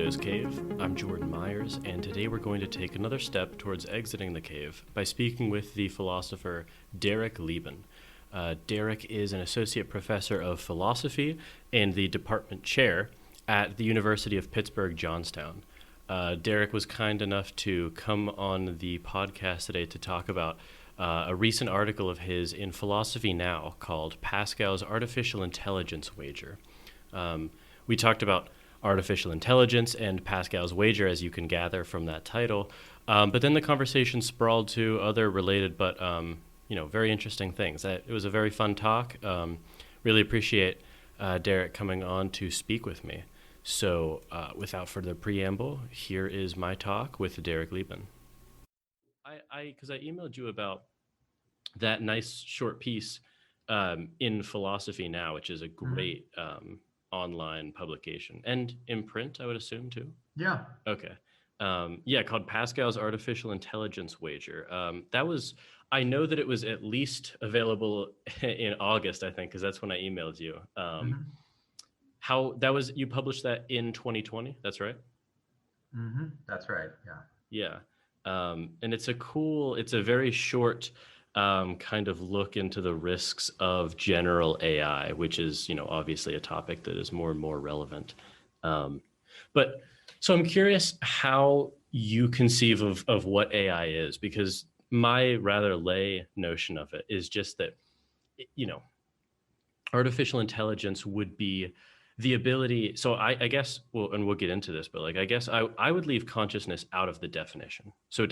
Plato's Cave. I'm Jordan Myers, and today we're going to take another step towards exiting the cave by speaking with the philosopher Derek Leben. Derek is an associate professor of philosophy and the department chair at the University of Pittsburgh-Johnstown. Derek was kind enough to come on the podcast today to talk about a recent article of his in Philosophy Now called Pascal's Artificial Intelligence Wager. We talked about artificial intelligence and Pascal's wager, as you can gather from that title. But then the conversation sprawled to other related but very interesting things. It was a very fun talk. Really appreciate Derek coming on to speak with me. So without further preamble, here is my talk with Derek Leben. Because I emailed you about that nice short piece in Philosophy Now, which is a great online publication and in print, I would assume too. Yeah. Okay. Called Pascal's Artificial Intelligence Wager. I know that it was at least available in August, I think, because that's when I emailed you. You published that in 2020? That's right? That's right. Yeah. Yeah. And it's a very short kind of look into the risks of general AI, which is, obviously a topic that is more and more relevant. But so I'm curious how you conceive of what AI is, because my rather lay notion of it is just that, artificial intelligence would be the ability. So I guess, and we'll get into this, but I guess I would leave consciousness out of the definition. So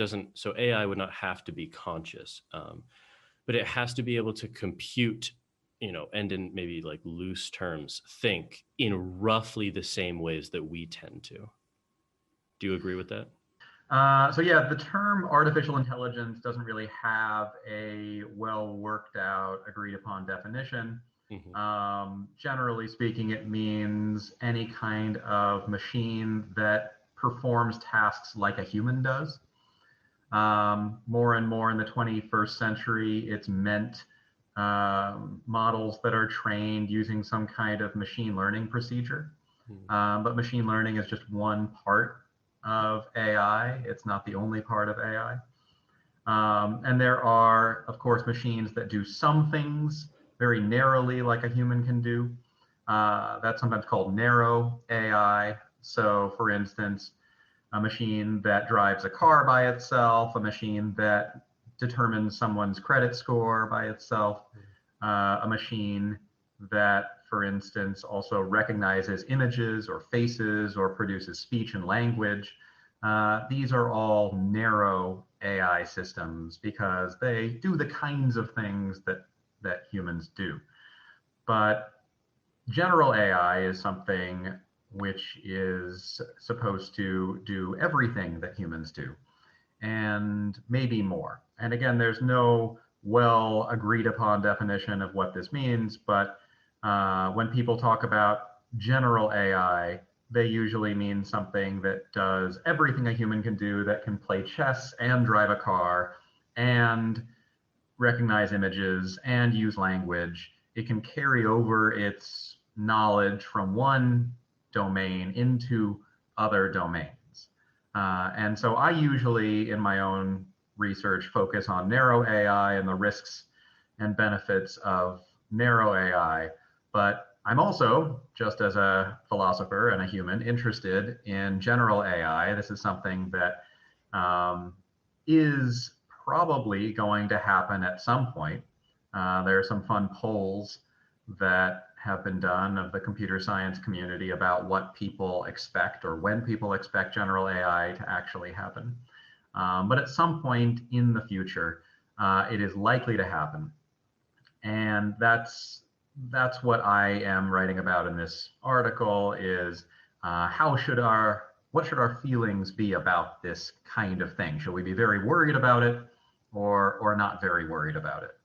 AI would not have to be conscious, but it has to be able to compute, and in maybe loose terms, think in roughly the same ways that we tend to. Do you agree with that? The term artificial intelligence doesn't really have a well worked out, agreed upon definition. Generally speaking, it means any kind of machine that performs tasks like a human does. More and more in the 21st century, it's meant models that are trained using some kind of machine learning procedure. But machine learning is just one part of AI. It's not the only part of AI. And there are, of course, machines that do some things very narrowly like a human can do. That's sometimes called narrow AI. So for instance, a machine that drives a car by itself, a machine that determines someone's credit score by itself, a machine that, for instance, also recognizes images or faces or produces speech and language. These are all narrow AI systems because they do the kinds of things that humans do. But general AI is something which is supposed to do everything that humans do, and maybe more. And again, there's no well agreed upon definition of what this means, but when people talk about general AI, they usually mean something that does everything a human can do, that can play chess and drive a car and recognize images and use language. It can carry over its knowledge from one domain into other domains. And so I usually, in my own research, focus on narrow AI and the risks and benefits of narrow AI. But I'm also, just as a philosopher and a human, interested in general AI. This is something that is probably going to happen at some point. There are some fun polls that have been done of the computer science community about what people expect or when people expect general AI to actually happen. But at some point in the future, it is likely to happen. And that's what I am writing about in this article is what should our feelings be about this kind of thing? Should we be very worried about it or not very worried about it?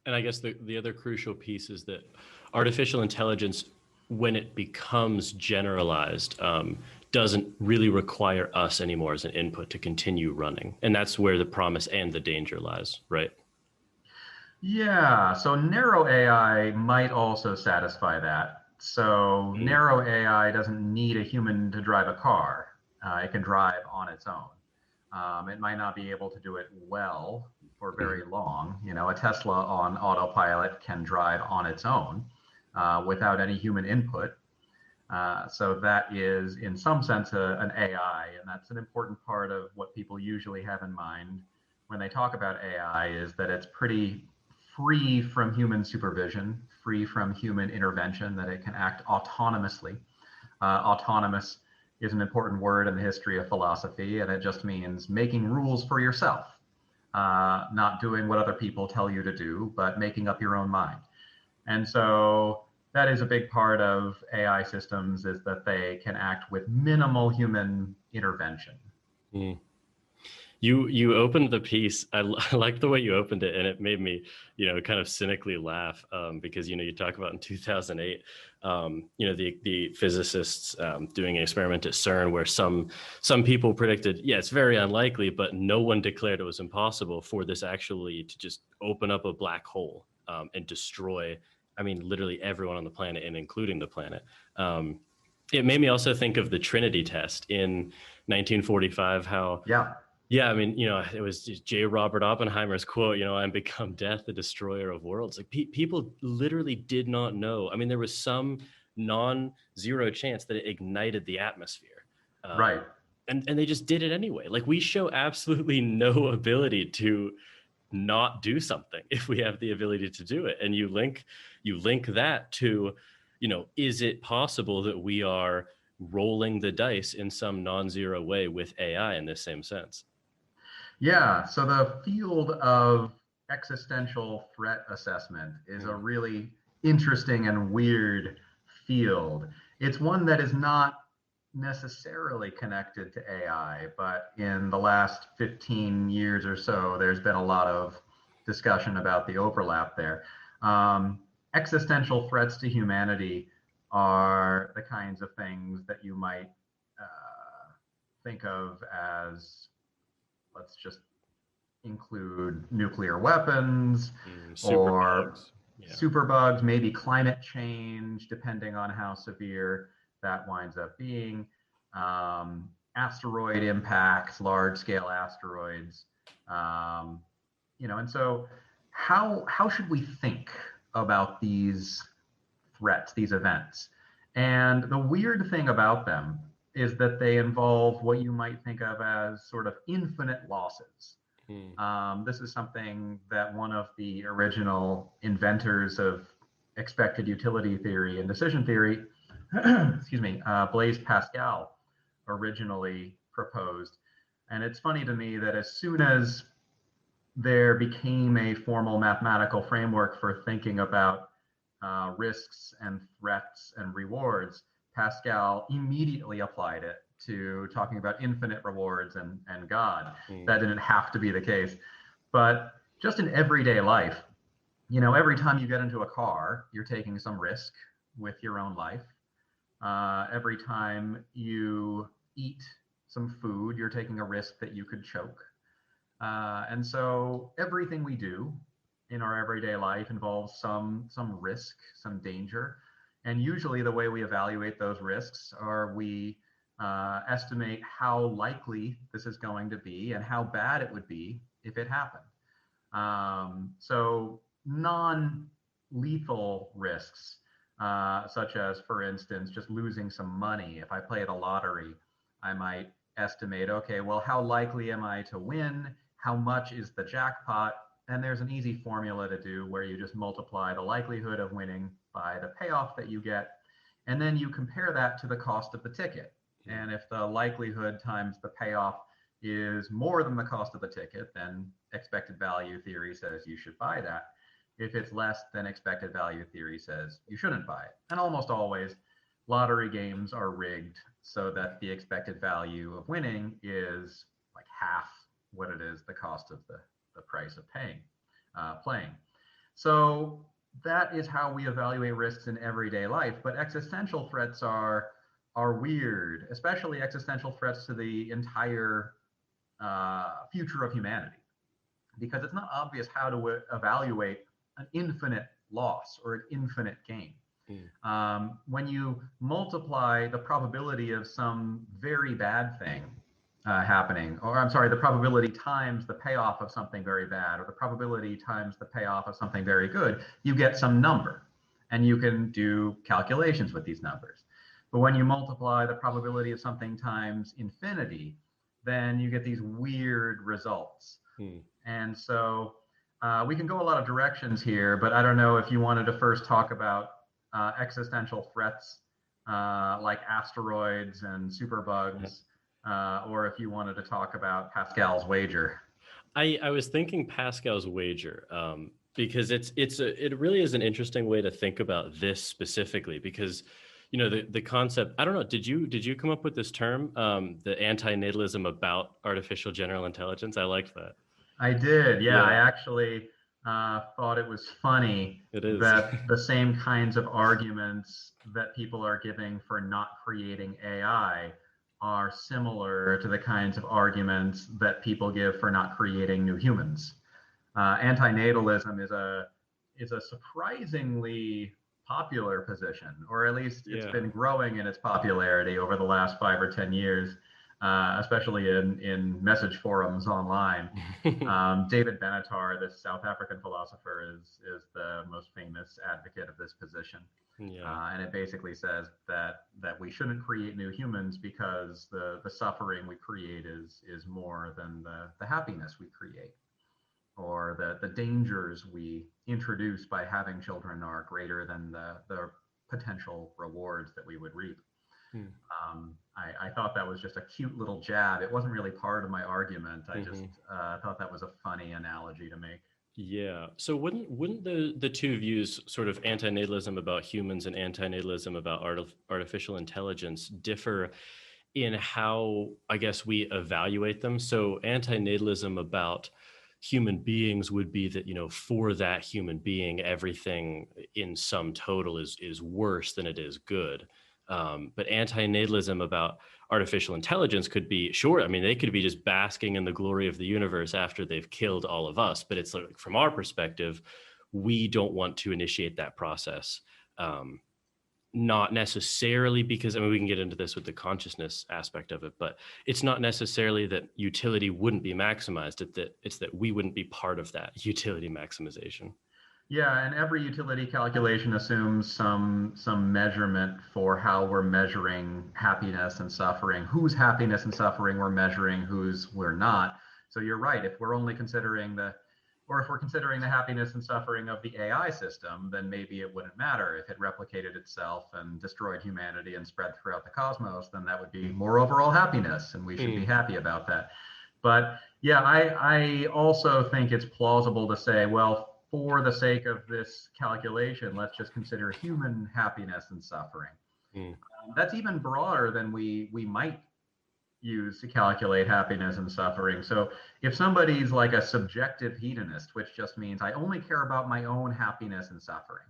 And I guess the other crucial piece is that artificial intelligence, when it becomes generalized, doesn't really require us anymore as an input to continue running. And that's where the promise and the danger lies, right? Yeah, so narrow AI might also satisfy that So narrow AI doesn't need a human to drive a car. It can drive on its own. It might not be able to do it well for very long. You know, a Tesla on autopilot can drive on its own without any human input. So that is, in some sense, an AI, and that's an important part of what people usually have in mind when they talk about AI, is that it's pretty free from human supervision, free from human intervention, that it can act autonomously. Autonomous is an important word in the history of philosophy, and it just means making rules for yourself, not doing what other people tell you to do, but making up your own mind. And so that is a big part of AI systems, is that they can act with minimal human intervention. Mm. You opened the piece. I like the way you opened it, and it made me, kind of cynically laugh because you talk about in 2008, the physicists doing an experiment at CERN where some people predicted, yeah, it's very unlikely, but no one declared it was impossible for this actually to just open up a black hole and destroy, literally everyone on the planet, and including the planet. It made me also think of the Trinity test in 1945, how it was J. Robert Oppenheimer's quote, "I'm become death, the destroyer of worlds." Like people literally did not know. There was some non-zero chance that it ignited the atmosphere. Right. And they just did it anyway. Like, we show absolutely no ability to not do something if we have the ability to do it. And you link that to, is it possible that we are rolling the dice in some non-zero way with AI in this same sense? Yeah, so the field of existential threat assessment is a really interesting and weird field. It's one that is not necessarily connected to AI, but in the last 15 years or so, there's been a lot of discussion about the overlap there. Existential threats to humanity are the kinds of things that you might think of as, let's just include nuclear weapons or superbugs, maybe climate change, depending on how severe that winds up being, asteroid impacts, large-scale asteroids, and so how should we think about these threats, these events? And the weird thing about them is that they involve what you might think of as sort of infinite losses. This is something that one of the original inventors of expected utility theory and decision theory, Blaise Pascal, originally proposed. And it's funny to me that as soon as there became a formal mathematical framework for thinking about risks and threats and rewards, Pascal immediately applied it to talking about infinite rewards and God. That didn't have to be the case. But just in everyday life, every time you get into a car, you're taking some risk with your own life. Every time you eat some food, you're taking a risk that you could choke. And so everything we do in our everyday life involves some risk, some danger. And usually the way we evaluate those risks are we estimate how likely this is going to be and how bad it would be if it happened. So non-lethal risks, such as, for instance, just losing some money. If I play the lottery, I might estimate, okay, well, how likely am I to win? How much is the jackpot? And there's an easy formula to do where you just multiply the likelihood of winning by the payoff that you get. And then you compare that to the cost of the ticket. And if the likelihood times the payoff is more than the cost of the ticket, then expected value theory says you should buy that. If it's less, then expected value theory says you shouldn't buy it. And almost always, lottery games are rigged so that the expected value of winning is like half what it is the cost of the price of playing. So that is how we evaluate risks in everyday life. But existential threats are weird, especially existential threats to the entire future of humanity, because it's not obvious how to evaluate an infinite loss or an infinite gain. When you multiply the probability of some very bad thing happening, or I'm sorry, the probability times the payoff of something very bad, or the probability times the payoff of something very good, you get some number. And you can do calculations with these numbers. But when you multiply the probability of something times infinity, then you get these weird results. And so we can go a lot of directions here, but I don't know if you wanted to first talk about existential threats like asteroids and superbugs, or if you wanted to talk about Pascal's wager. I was thinking Pascal's wager because it really is an interesting way to think about this specifically, because the concept, I don't know, did you come up with this term, the anti-natalism about artificial general intelligence? I liked that. I did, yeah. I actually thought it was funny that the same kinds of arguments that people are giving for not creating AI are similar to the kinds of arguments that people give for not creating new humans. Anti-natalism is a surprisingly popular position, or at least it's been growing in its popularity over the last 5 or 10 years. Especially in message forums online. David Benatar, this South African philosopher, is the most famous advocate of this position. And it basically says that we shouldn't create new humans because the suffering we create is more than the happiness we create, or the dangers we introduce by having children are greater than the potential rewards that we would reap. I thought that was just a cute little jab. It wasn't really part of my argument. I just thought that was a funny analogy to make. Yeah. So wouldn't the two views, sort of anti-natalism about humans and anti-natalism about artificial intelligence, differ in how, I guess, we evaluate them? So anti-natalism about human beings would be that, for that human being, everything in sum total is worse than it is good. But anti-natalism about artificial intelligence could be, sure, I mean, they could be just basking in the glory of the universe after they've killed all of us. But it's like, from our perspective, we don't want to initiate that process. Not necessarily because, I mean, we can get into this with the consciousness aspect of it, but it's not necessarily that utility wouldn't be maximized. It's that we wouldn't be part of that utility maximization. Yeah, and every utility calculation assumes some measurement for how we're measuring happiness and suffering, whose happiness and suffering we're measuring, whose we're not. So you're right. If we're only considering if we're considering the happiness and suffering of the AI system, then maybe it wouldn't matter. If it replicated itself and destroyed humanity and spread throughout the cosmos, then that would be more overall happiness, and we should be happy about that. But yeah, I also think it's plausible to say, well, for the sake of this calculation, let's just consider human happiness and suffering. That's even broader than we might use to calculate happiness and suffering. So if somebody's like a subjective hedonist, which just means I only care about my own happiness and suffering,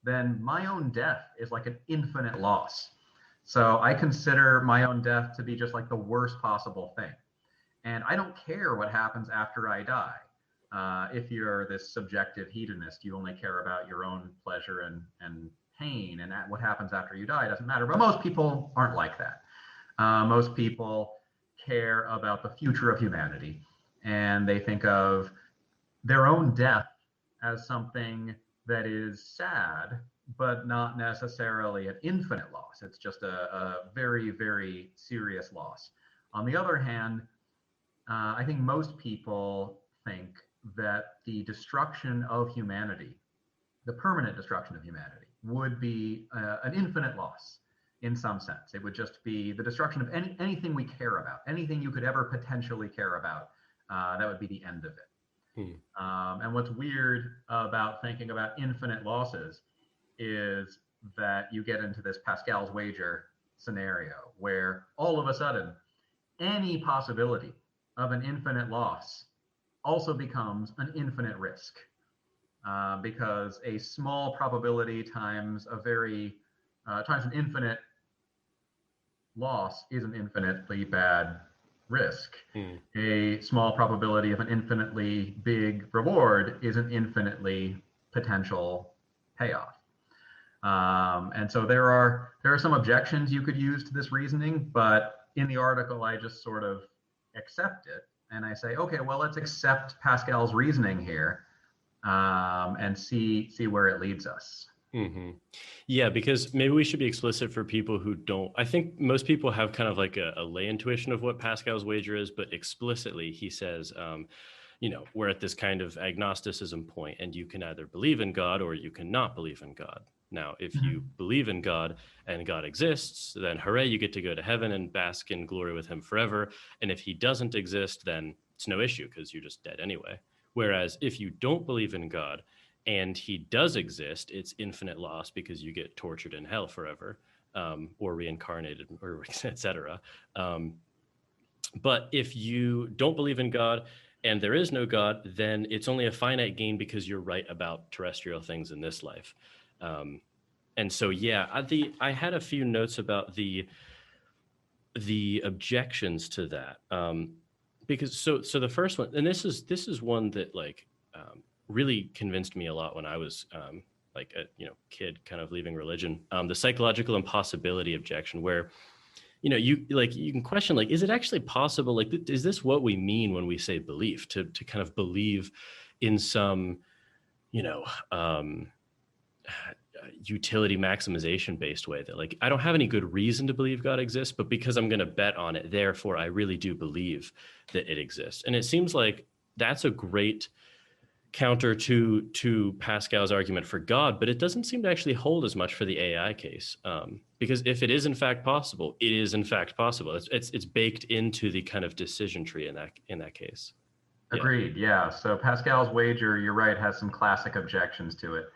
then my own death is like an infinite loss. So I consider my own death to be just like the worst possible thing. And I don't care what happens after I die. If you're this subjective hedonist, you only care about your own pleasure and pain, and what happens after you die doesn't matter. But most people aren't like that. Most people care about the future of humanity, and they think of their own death as something that is sad, but not necessarily an infinite loss. It's just a very, very serious loss. On the other hand, I think most people think that the destruction of humanity, the permanent destruction of humanity, would be an infinite loss in some sense. It would just be the destruction of anything we care about, anything you could ever potentially care about. That would be the end of it. And what's weird about thinking about infinite losses is that you get into this Pascal's wager scenario where all of a sudden any possibility of an infinite loss also becomes an infinite risk, because a small probability times an infinite loss is an infinitely bad risk. A small probability of an infinitely big reward is an infinitely potential payoff. And so there are some objections you could use to this reasoning, but in the article, I just sort of accept it. And I say, okay, well, let's accept Pascal's reasoning here, and see where it leads us. Mm-hmm. Yeah, because maybe we should be explicit for people who don't. I think most people have kind of like a lay intuition of what Pascal's wager is, but explicitly he says, we're at this kind of agnosticism point, and you can either believe in God or you cannot believe in God. Now, if you believe in God and God exists, then hooray, you get to go to heaven and bask in glory with him forever. And if he doesn't exist, then it's no issue because you're just dead anyway. Whereas if you don't believe in God and he does exist, it's infinite loss because you get tortured in hell forever, or reincarnated, or etc. But if you don't believe in God and there is no God, then it's only a finite gain because you're right about terrestrial things in this life. And so, yeah, I had a few notes about the objections to that, because so the first one, and this is one that really convinced me a lot when I was like a kid, kind of leaving religion. The psychological impossibility objection, where you can question, is it actually possible? Is this what we mean when we say belief? To kind of believe in some utility maximization based way that I don't have any good reason to believe God exists, but because I'm going to bet on it, therefore I really do believe that it exists. And it seems like that's a great counter to Pascal's argument for God, but it doesn't seem to actually hold as much for the AI case, because if it is in fact possible, it is in fact possible. It's baked into the kind of decision tree in that case. Agreed. Yeah. So Pascal's wager, you're right, has some classic objections to it.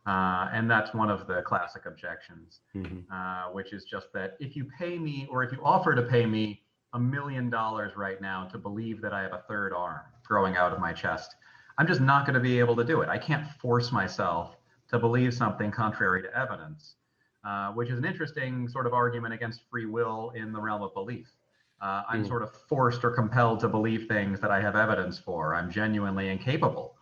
And that's one of the classic objections, which is just that if you pay me, or if you offer to pay me $1 million right now to believe that I have a third arm growing out of my chest, I'm just not going to be able to do it. I can't force myself to believe something contrary to evidence, which is an interesting sort of argument against free will in the realm of belief. I'm sort of forced or compelled to believe things that I have evidence for. I'm genuinely incapable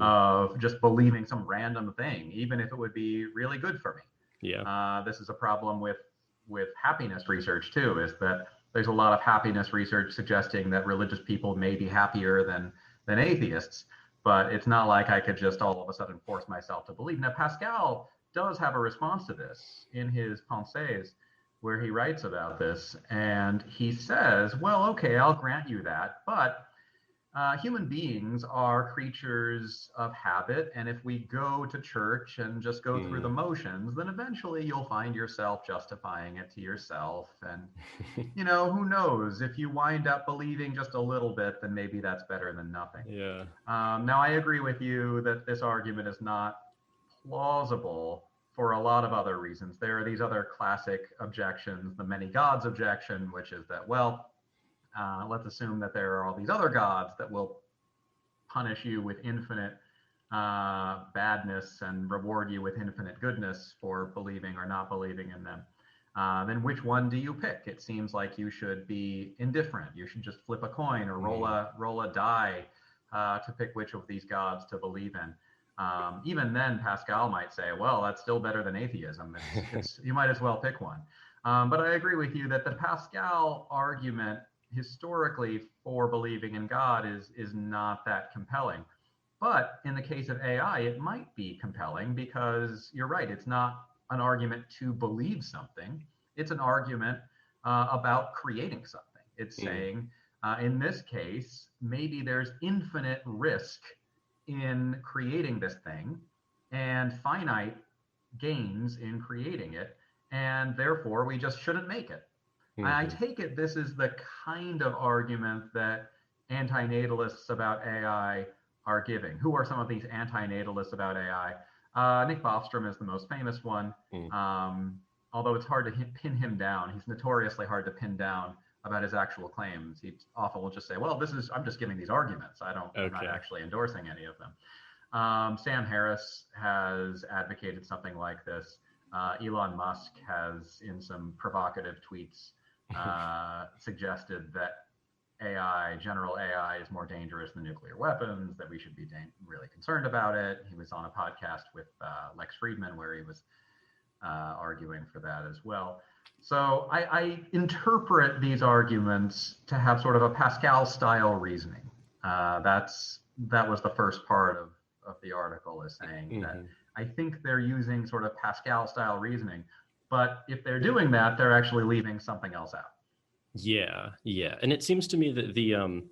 of just believing some random thing, even if it would be really good for me. Yeah. This is a problem with happiness research too, is that there's a lot of happiness research suggesting that religious people may be happier than atheists, but it's not like I could just all of a sudden force myself to believe. Now, Pascal does have a response to this in his Pensées, where he writes about this, and he says, well, okay, I'll grant you that, but human beings are creatures of habit, and if we go to church and just go through the motions, then eventually you'll find yourself justifying it to yourself. And, who knows? If you wind up believing just a little bit, then maybe that's better than nothing. Yeah. Now, I agree with you that this argument is not plausible for a lot of other reasons. There are these other classic objections, the many gods objection, which is that, well, let's assume that there are all these other gods that will punish you with infinite badness and reward you with infinite goodness for believing or not believing in them. Then which one do you pick? It seems like you should be indifferent. You should just flip a coin or roll a die to pick which of these gods to believe in. Even then, Pascal might say, well, that's still better than atheism. You might as well pick one. But I agree with you that the Pascal argument historically for believing in God is not that compelling. But in the case of AI, it might be compelling because you're right, it's not an argument to believe something. It's an argument about creating something. It's saying, in this case, maybe there's infinite risk in creating this thing and finite gains in creating it, and therefore we just shouldn't make it. I take it this is the kind of argument that anti-natalists about AI are giving. Who are some of these anti-natalists about AI? Nick Bostrom is the most famous one, although it's hard to pin him down. He's notoriously hard to pin down about his actual claims. He often will just say, well, I'm just giving these arguments. I'm not actually endorsing any of them. Sam Harris has advocated something like this. Elon Musk has, in some provocative tweets, suggested that general AI is more dangerous than nuclear weapons, that we should be really concerned about it. He was on a podcast with Lex Friedman where he was arguing for that as well. So I interpret these arguments to have sort of a Pascal style reasoning. That was the first part of the article, is saying that I think they're using sort of Pascal style reasoning, but if they're doing that, they're actually leaving something else out. Yeah, yeah. And it seems to me that the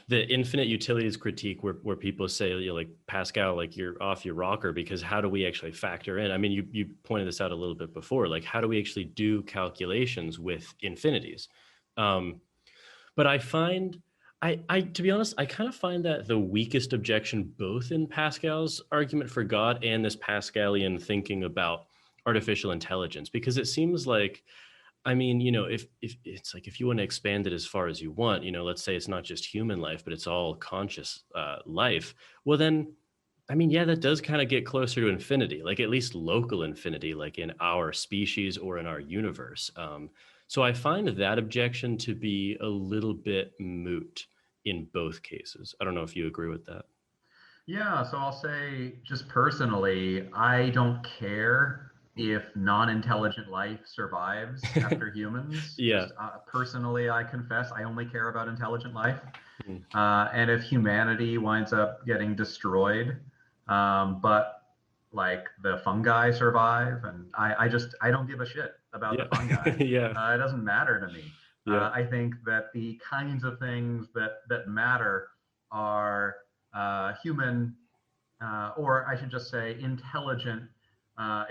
infinite utilities critique where people say, you know, like, Pascal, like, you're off your rocker, because how do we actually factor in? I mean, you pointed this out a little bit before, like, how do we actually do calculations with infinities? But I find, to be honest, I kind of find that the weakest objection, both in Pascal's argument for God and this Pascalian thinking about artificial intelligence, because it seems like, I mean, you know, if it's like, if you want to expand it as far as you want, you know, let's say it's not just human life, but it's all conscious life. Well, then, I mean, yeah, that does kind of get closer to infinity, like at least local infinity, like in our species or in our universe. So I find that objection to be a little bit moot in both cases. I don't know if you agree with that. Yeah, so I'll say, just personally, I don't care if non-intelligent life survives after humans. Yeah. Just, personally, I confess I only care about intelligent life. Mm. And if humanity winds up getting destroyed, but like the fungi survive, and I don't give a shit about the fungi. Yeah. It doesn't matter to me. Yeah. I think that the kinds of things that matter are human, or I should just say intelligent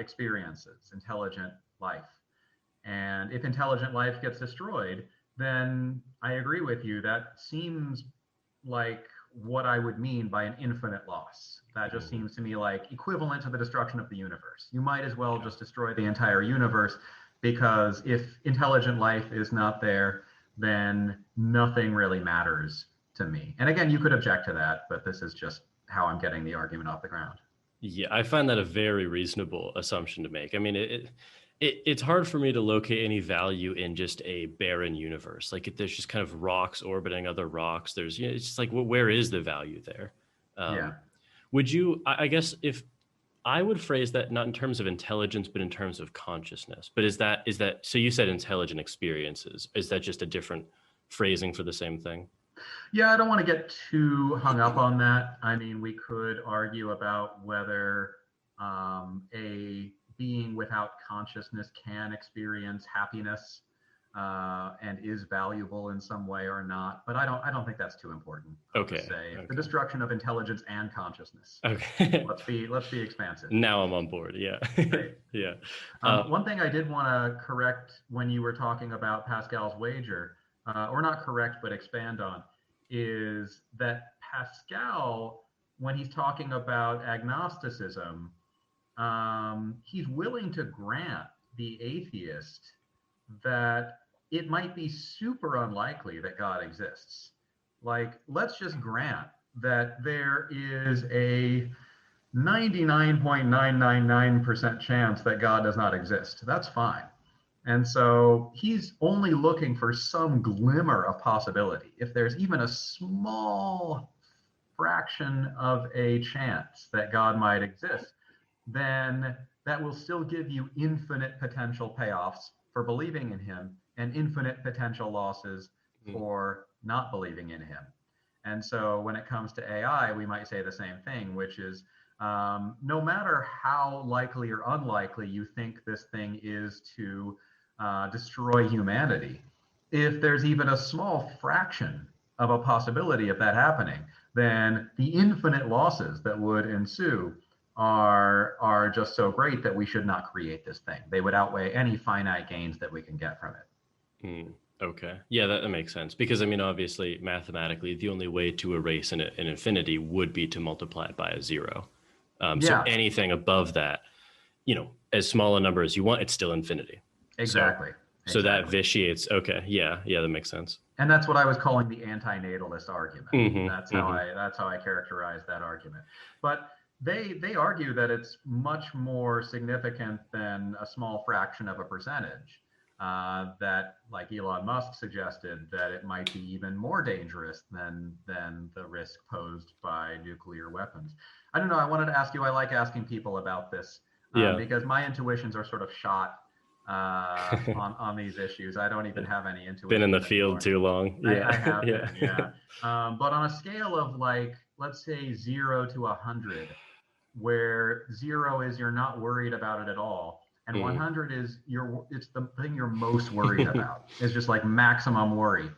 experiences, intelligent life. And if intelligent life gets destroyed, then I agree with you. That seems like what I would mean by an infinite loss. That just seems to me like equivalent to the destruction of the universe. You might as well just destroy the entire universe, because if intelligent life is not there, then nothing really matters to me. And again, you could object to that, but this is just how I'm getting the argument off the ground. Yeah, I find that a very reasonable assumption to make. I mean, it's hard for me to locate any value in just a barren universe. Like, if there's just kind of rocks orbiting other rocks, there's, you know, it's just like, well, where is the value there? Yeah. Would you, I guess, if I would phrase that not in terms of intelligence, but in terms of consciousness. But is that, so you said intelligent experiences. Is that just a different phrasing for the same thing? Yeah, I don't want to get too hung up on that. I mean, we could argue about whether a being without consciousness can experience happiness and is valuable in some way or not. But I don't think that's too important. Okay. The destruction of intelligence and consciousness. Okay. let's be expansive. Now I'm on board. Yeah. Right. Yeah. One thing I did want to correct when you were talking about Pascal's wager, or not correct, but expand on, is that Pascal, when he's talking about agnosticism, he's willing to grant the atheist that it might be super unlikely that God exists. Like, let's just grant that there is a 99.999% chance that God does not exist. That's fine. And so he's only looking for some glimmer of possibility. If there's even a small fraction of a chance that God might exist, then that will still give you infinite potential payoffs for believing in him and infinite potential losses for not believing in him. And so when it comes to AI, we might say the same thing, which is no matter how likely or unlikely you think this thing is to destroy humanity, if there's even a small fraction of a possibility of that happening, then the infinite losses that would ensue are just so great that we should not create this thing. They would outweigh any finite gains that we can get from it. Okay. Yeah, that makes sense. Because, I mean, obviously, mathematically, the only way to erase an infinity would be to multiply it by a zero. So anything above that, you know, as small a number as you want, it's still infinity. Exactly. So that vitiates. Okay. Yeah, that makes sense. And that's what I was calling the anti-natalist argument. That's how I characterize that argument. But they argue that it's much more significant than a small fraction of a percentage. That, like Elon Musk suggested, that it might be even more dangerous than the risk posed by nuclear weapons. I don't know. I wanted to ask you, I like asking people about this. Yeah. because my intuitions are sort of shot on these issues. I don't even have any Been in intuitions the field anymore. too long. I Yeah. have Yeah. been, yeah. But on a scale of like, let's say 0 to 100, where 0 is you're not worried about it at all, and Mm. 100 is it's the thing you're most worried about. It's just like maximum worry.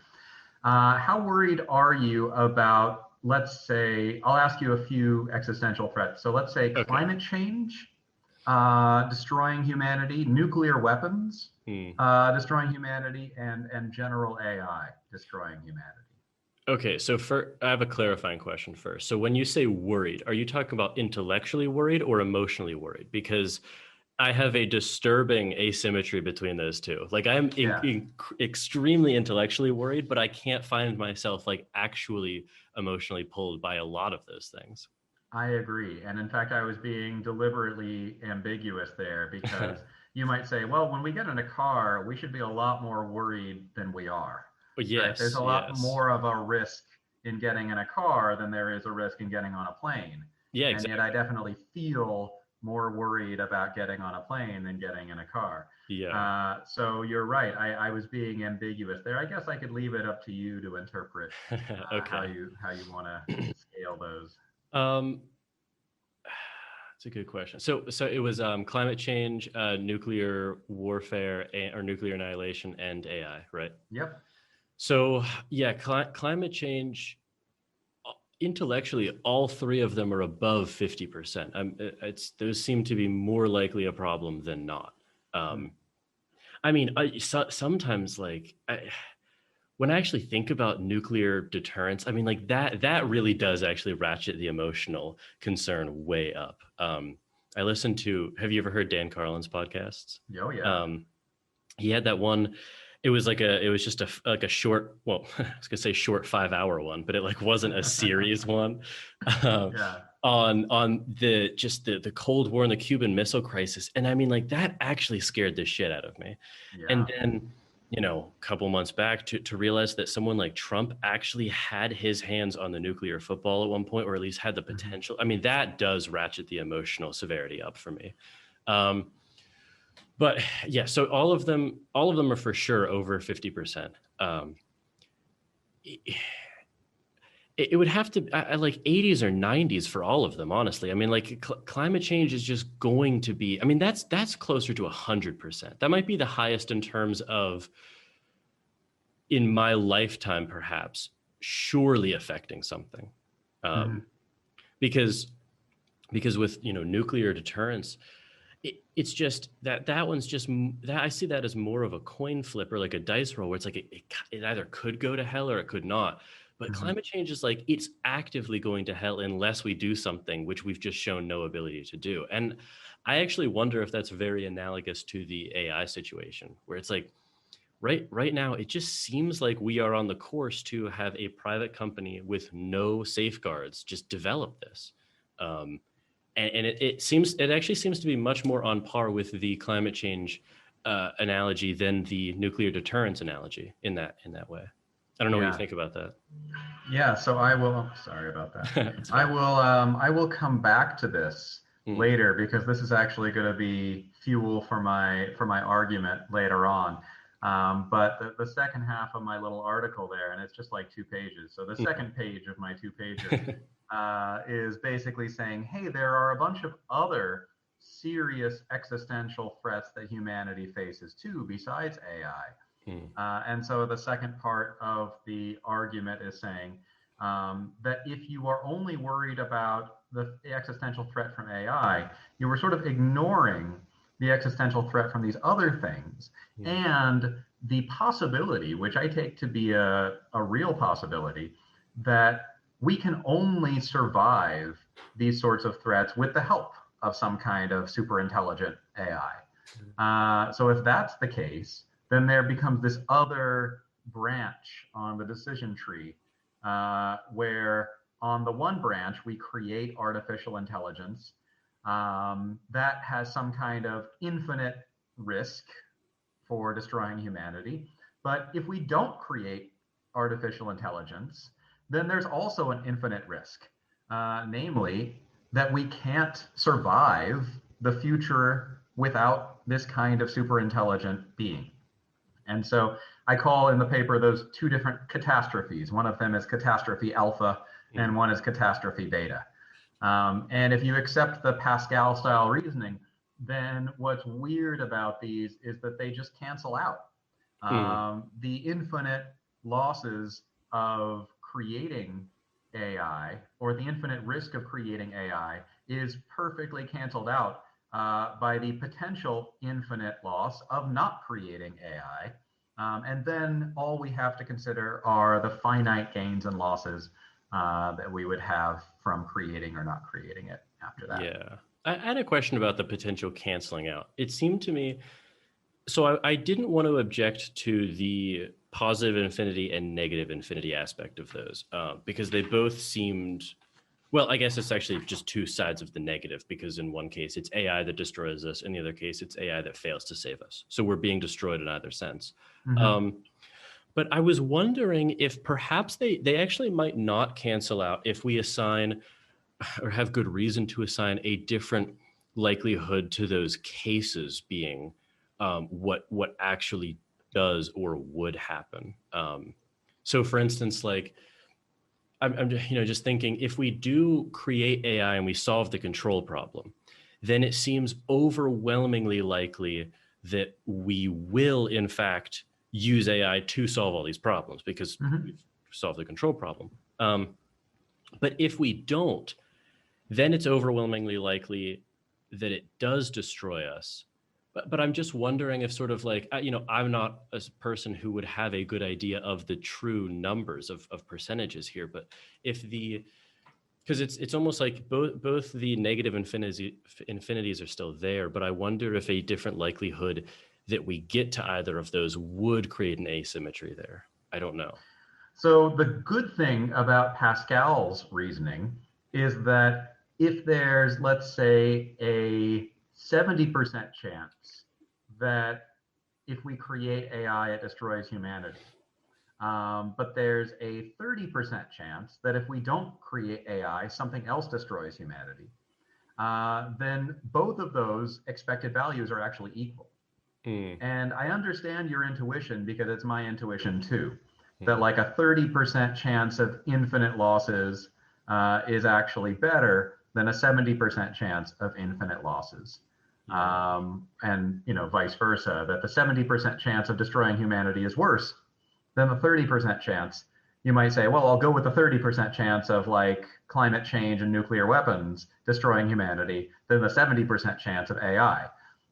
How worried are you about, let's say, I'll ask you a few existential threats. So let's say Okay. climate change, destroying humanity, nuclear weapons, Mm. destroying humanity, and general AI destroying humanity. Okay, so I have a clarifying question first. So when you say worried, are you talking about intellectually worried or emotionally worried? Because I have a disturbing asymmetry between those two. Like I'm Yeah, extremely intellectually worried, but I can't find myself like actually emotionally pulled by a lot of those things. I agree. And in fact, I was being deliberately ambiguous there because you might say, well, when we get in a car, we should be a lot more worried than we are, But right? There's yes, a lot yes. more of a risk in getting in a car than there is a risk in getting on a plane. Yeah, And yet I exactly. definitely feel more worried about getting on a plane than getting in a car. Yeah. So you're right. I was being ambiguous there. I guess I could leave it up to you to interpret Okay. how you want to scale those. Um, It's a good question. So it was climate change, nuclear warfare, or nuclear annihilation, and AI, right? Yep. So yeah, climate change. Intellectually, all three of them are above 50%. It's those seem to be more likely a problem than not. Hmm. Um, I mean, sometimes when I actually think about nuclear deterrence, I mean, like that really does actually ratchet the emotional concern way up. I listened to. Have you ever heard Dan Carlin's podcasts? Oh yeah. Um, he had that one. It was just a short. Well, I was gonna say short 5 hour one, but it like wasn't a series one. Uh, Yeah. on the Cold War and the Cuban Missile Crisis, and I mean, like that actually scared the shit out of me. And Yeah. then, a couple months back to realize that someone like Trump actually had his hands on the nuclear football at one point, or at least had the Hmm. potential. I mean, that does ratchet the emotional severity up for me. Um, but yeah, so all of them are for sure over 50%. It, it would have to like 80s or 90s for all of them, honestly. I mean, like climate change is just going to be. I mean, that's closer to 100%. That might be the highest in terms of in my lifetime, perhaps, surely affecting something. Um, Hmm. because with nuclear deterrence, it's just that one's just that I see that as more of a coin flip or like a dice roll where it's like it either could go to hell or it could not. But Hmm. climate change is like it's actively going to hell unless we do something which we've just shown no ability to do. And I actually wonder if that's very analogous to the AI situation where it's like right now it just seems like we are on the course to have a private company with no safeguards just develop this. Um, and it actually seems to be much more on par with the climate change analogy than the nuclear deterrence analogy in that way. I don't know what you Yeah. think about that. Yeah. So I will. Sorry about that. It's fine. I will come back to this Mm. later because this is actually going to be fuel for my argument later on. But the second half of my little article there, and it's just like 2 pages. So the Mm. second page of my 2 pages is basically saying, hey, there are a bunch of other serious existential threats that humanity faces too, besides AI. Mm. And so the second part of the argument is saying that if you are only worried about the existential threat from AI, you were sort of ignoring the existential threat from these other things Mm. and the possibility, which I take to be a real possibility, that we can only survive these sorts of threats with the help of some kind of super intelligent AI. So if that's the case, then there becomes this other branch on the decision tree where on the one branch we create artificial intelligence that has some kind of infinite risk for destroying humanity. But if we don't create artificial intelligence, then there's also an infinite risk, namely that we can't survive the future without this kind of super intelligent being. And so I call in the paper those two different catastrophes. One of them is catastrophe alpha, and one is catastrophe beta. And if you accept the Pascal style reasoning, then what's weird about these is that they just cancel out. The infinite losses of creating AI, or the infinite risk of creating AI, is perfectly canceled out by the potential infinite loss of not creating AI. And then all we have to consider are the finite gains and losses that we would have from creating or not creating it after that. Yeah. I had a question about the potential canceling out. It seemed to me, so I didn't want to object to the positive infinity and negative infinity aspect of those because they both seemed, well, I guess it's actually just two sides of the negative, because in one case it's AI that destroys us, in the other case it's AI that fails to save us. So we're being destroyed in either sense. But I was wondering if perhaps they actually might not cancel out if we assign, or have good reason to assign, a different likelihood to those cases being what actually does or would happen. So for instance, like I'm just thinking, if we do create AI and we solve the control problem, then it seems overwhelmingly likely that we will in fact use AI to solve all these problems because we've solved the control problem. But if we don't, then it's overwhelmingly likely that it does destroy us. But I'm just wondering if sort of like, I'm not a person who would have a good idea of the true numbers of percentages here, but if because it's almost like both the negative infinities are still there, but I wonder if a different likelihood that we get to either of those would create an asymmetry there. I don't know. So the good thing about Pascal's reasoning is that if there's, let's say, a 70% chance that if we create AI, it destroys humanity, but there's a 30% chance that if we don't create AI, something else destroys humanity, then both of those expected values are actually equal. And I understand your intuition, because it's my intuition too, that like a 30% chance of infinite losses is actually better than a 70% chance of infinite losses. And vice versa, that the 70% chance of destroying humanity is worse than the 30% chance. You might say, well, I'll go with the 30% chance of like climate change and nuclear weapons destroying humanity than the 70% chance of AI.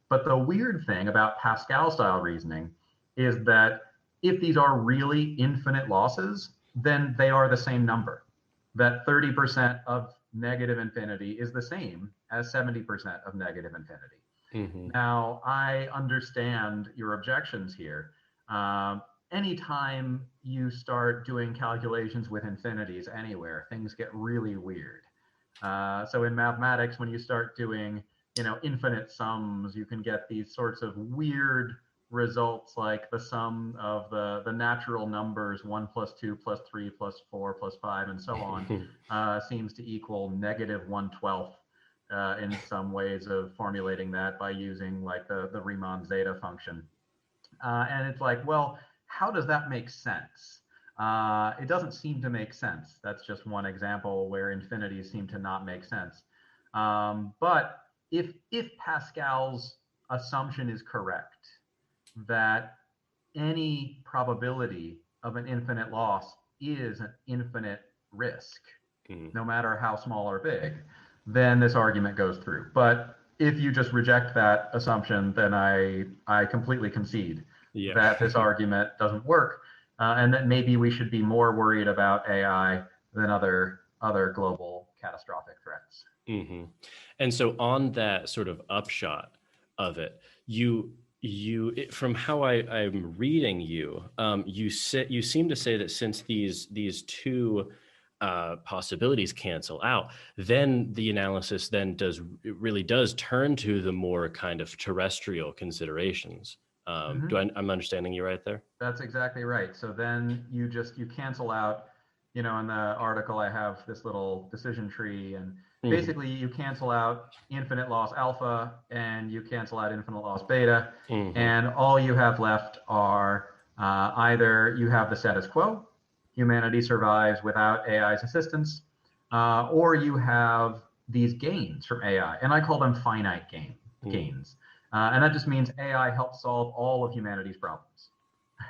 But the weird thing about Pascal style reasoning is that if these are really infinite losses, then they are the same number. That 30% of negative infinity is the same as 70% of negative infinity. Now, I understand your objections here. Anytime you start doing calculations with infinities anywhere, things get really weird. So in mathematics, when you start doing infinite sums, you can get these sorts of weird results, like the sum of the natural numbers 1 plus 2 plus 3 plus 4 plus 5 and so on seems to equal negative 1/12 in some ways of formulating that by using like the Riemann zeta function. And it's like, well, how does that make sense? It doesn't seem to make sense. That's just one example where infinities seem to not make sense. But if Pascal's assumption is correct, that any probability of an infinite loss is an infinite risk, no matter how small or big, then this argument goes through. But if you just reject that assumption, then I completely concede that this argument doesn't work, and that maybe we should be more worried about AI than other global catastrophic threats. And so on that sort of upshot of it, from how I'm reading you, you seem to say that since these two possibilities cancel out, then the analysis then really does turn to the more kind of terrestrial considerations. I'm understanding you right there? That's exactly right. So then you cancel out, in the article I have this little decision tree, and basically you cancel out infinite loss alpha and you cancel out infinite loss beta, and all you have left are either you have the status quo, humanity survives without AI's assistance, or you have these gains from AI, and I call them finite gains. And that just means AI helps solve all of humanity's problems,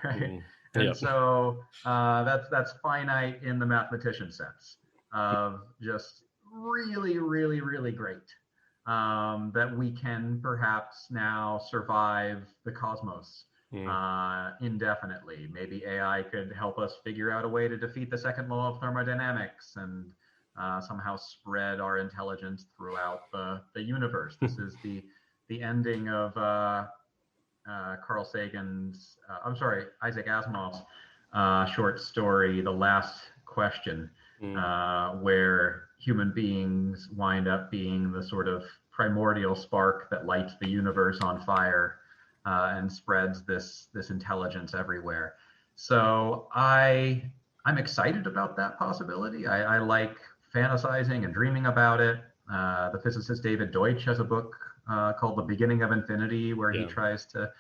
right? And so that's finite in the mathematician sense of just really, really, really great. That we can perhaps now survive the cosmos indefinitely. Maybe AI could help us figure out a way to defeat the second law of thermodynamics and somehow spread our intelligence throughout the universe. This is the ending of Carl Sagan's, Isaac Asimov's short story, The Last Question, where human beings wind up being the sort of primordial spark that lights the universe on fire and spreads this intelligence everywhere. So I'm excited about that possibility. I like fantasizing and dreaming about it. The physicist David Deutsch has a book called The Beginning of Infinity, where he tries to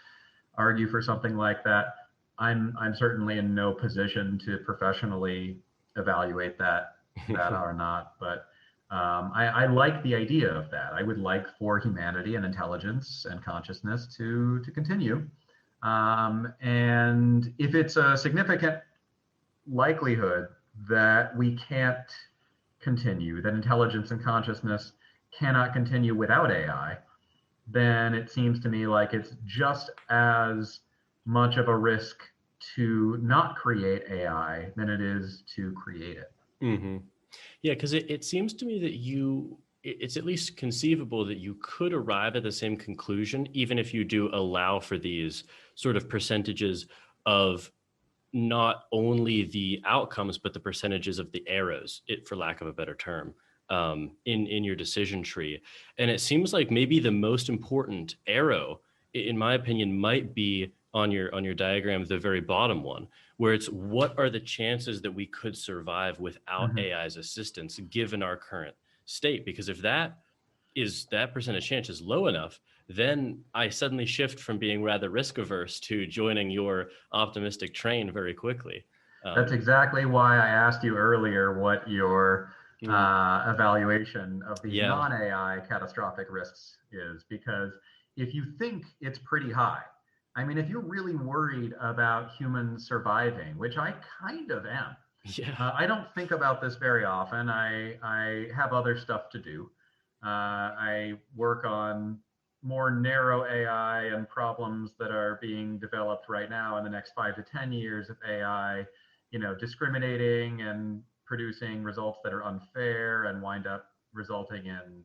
argue for something like that. I'm certainly in no position to professionally evaluate that or not, but I like the idea of that. I would like for humanity and intelligence and consciousness to continue. And if it's a significant likelihood that we can't continue, that intelligence and consciousness cannot continue without AI, then it seems to me like it's just as much of a risk to not create AI than it is to create it. Yeah, because it seems to me that it's at least conceivable that you could arrive at the same conclusion, even if you do allow for these sort of percentages of not only the outcomes, but the percentages of the arrows, for lack of a better term, in your decision tree. And it seems like maybe the most important arrow, in my opinion, might be on your diagram, the very bottom one, where it's what are the chances that we could survive without AI's assistance given our current state? Because if that percentage chance is low enough, then I suddenly shift from being rather risk averse to joining your optimistic train very quickly. That's exactly why I asked you earlier what your evaluation of the non-AI catastrophic risks is, because if you think it's pretty high, I mean, if you're really worried about humans surviving, which I kind of am, I don't think about this very often. I have other stuff to do. I work on more narrow AI and problems that are being developed right now in the next 5 to 10 years of AI, discriminating and producing results that are unfair and wind up resulting in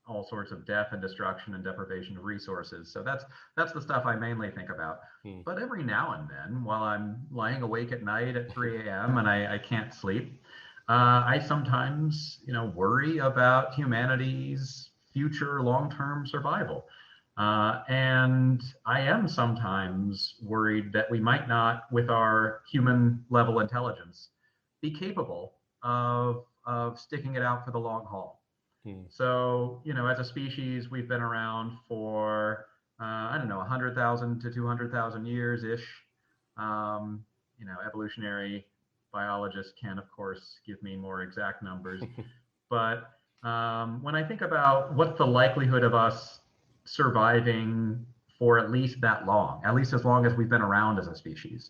all sorts of death and destruction and deprivation of resources. So that's the stuff I mainly think about. But every now and then, while I'm lying awake at night at 3 a.m. and I can't sleep, I sometimes, worry about humanity's future long-term survival. And I am sometimes worried that we might not, with our human level intelligence, be capable of sticking it out for the long haul. So, as a species, we've been around for, 100,000 to 200,000 years-ish. Evolutionary biologists can, of course, give me more exact numbers. But when I think about what's the likelihood of us surviving for at least that long, at least as long as we've been around as a species,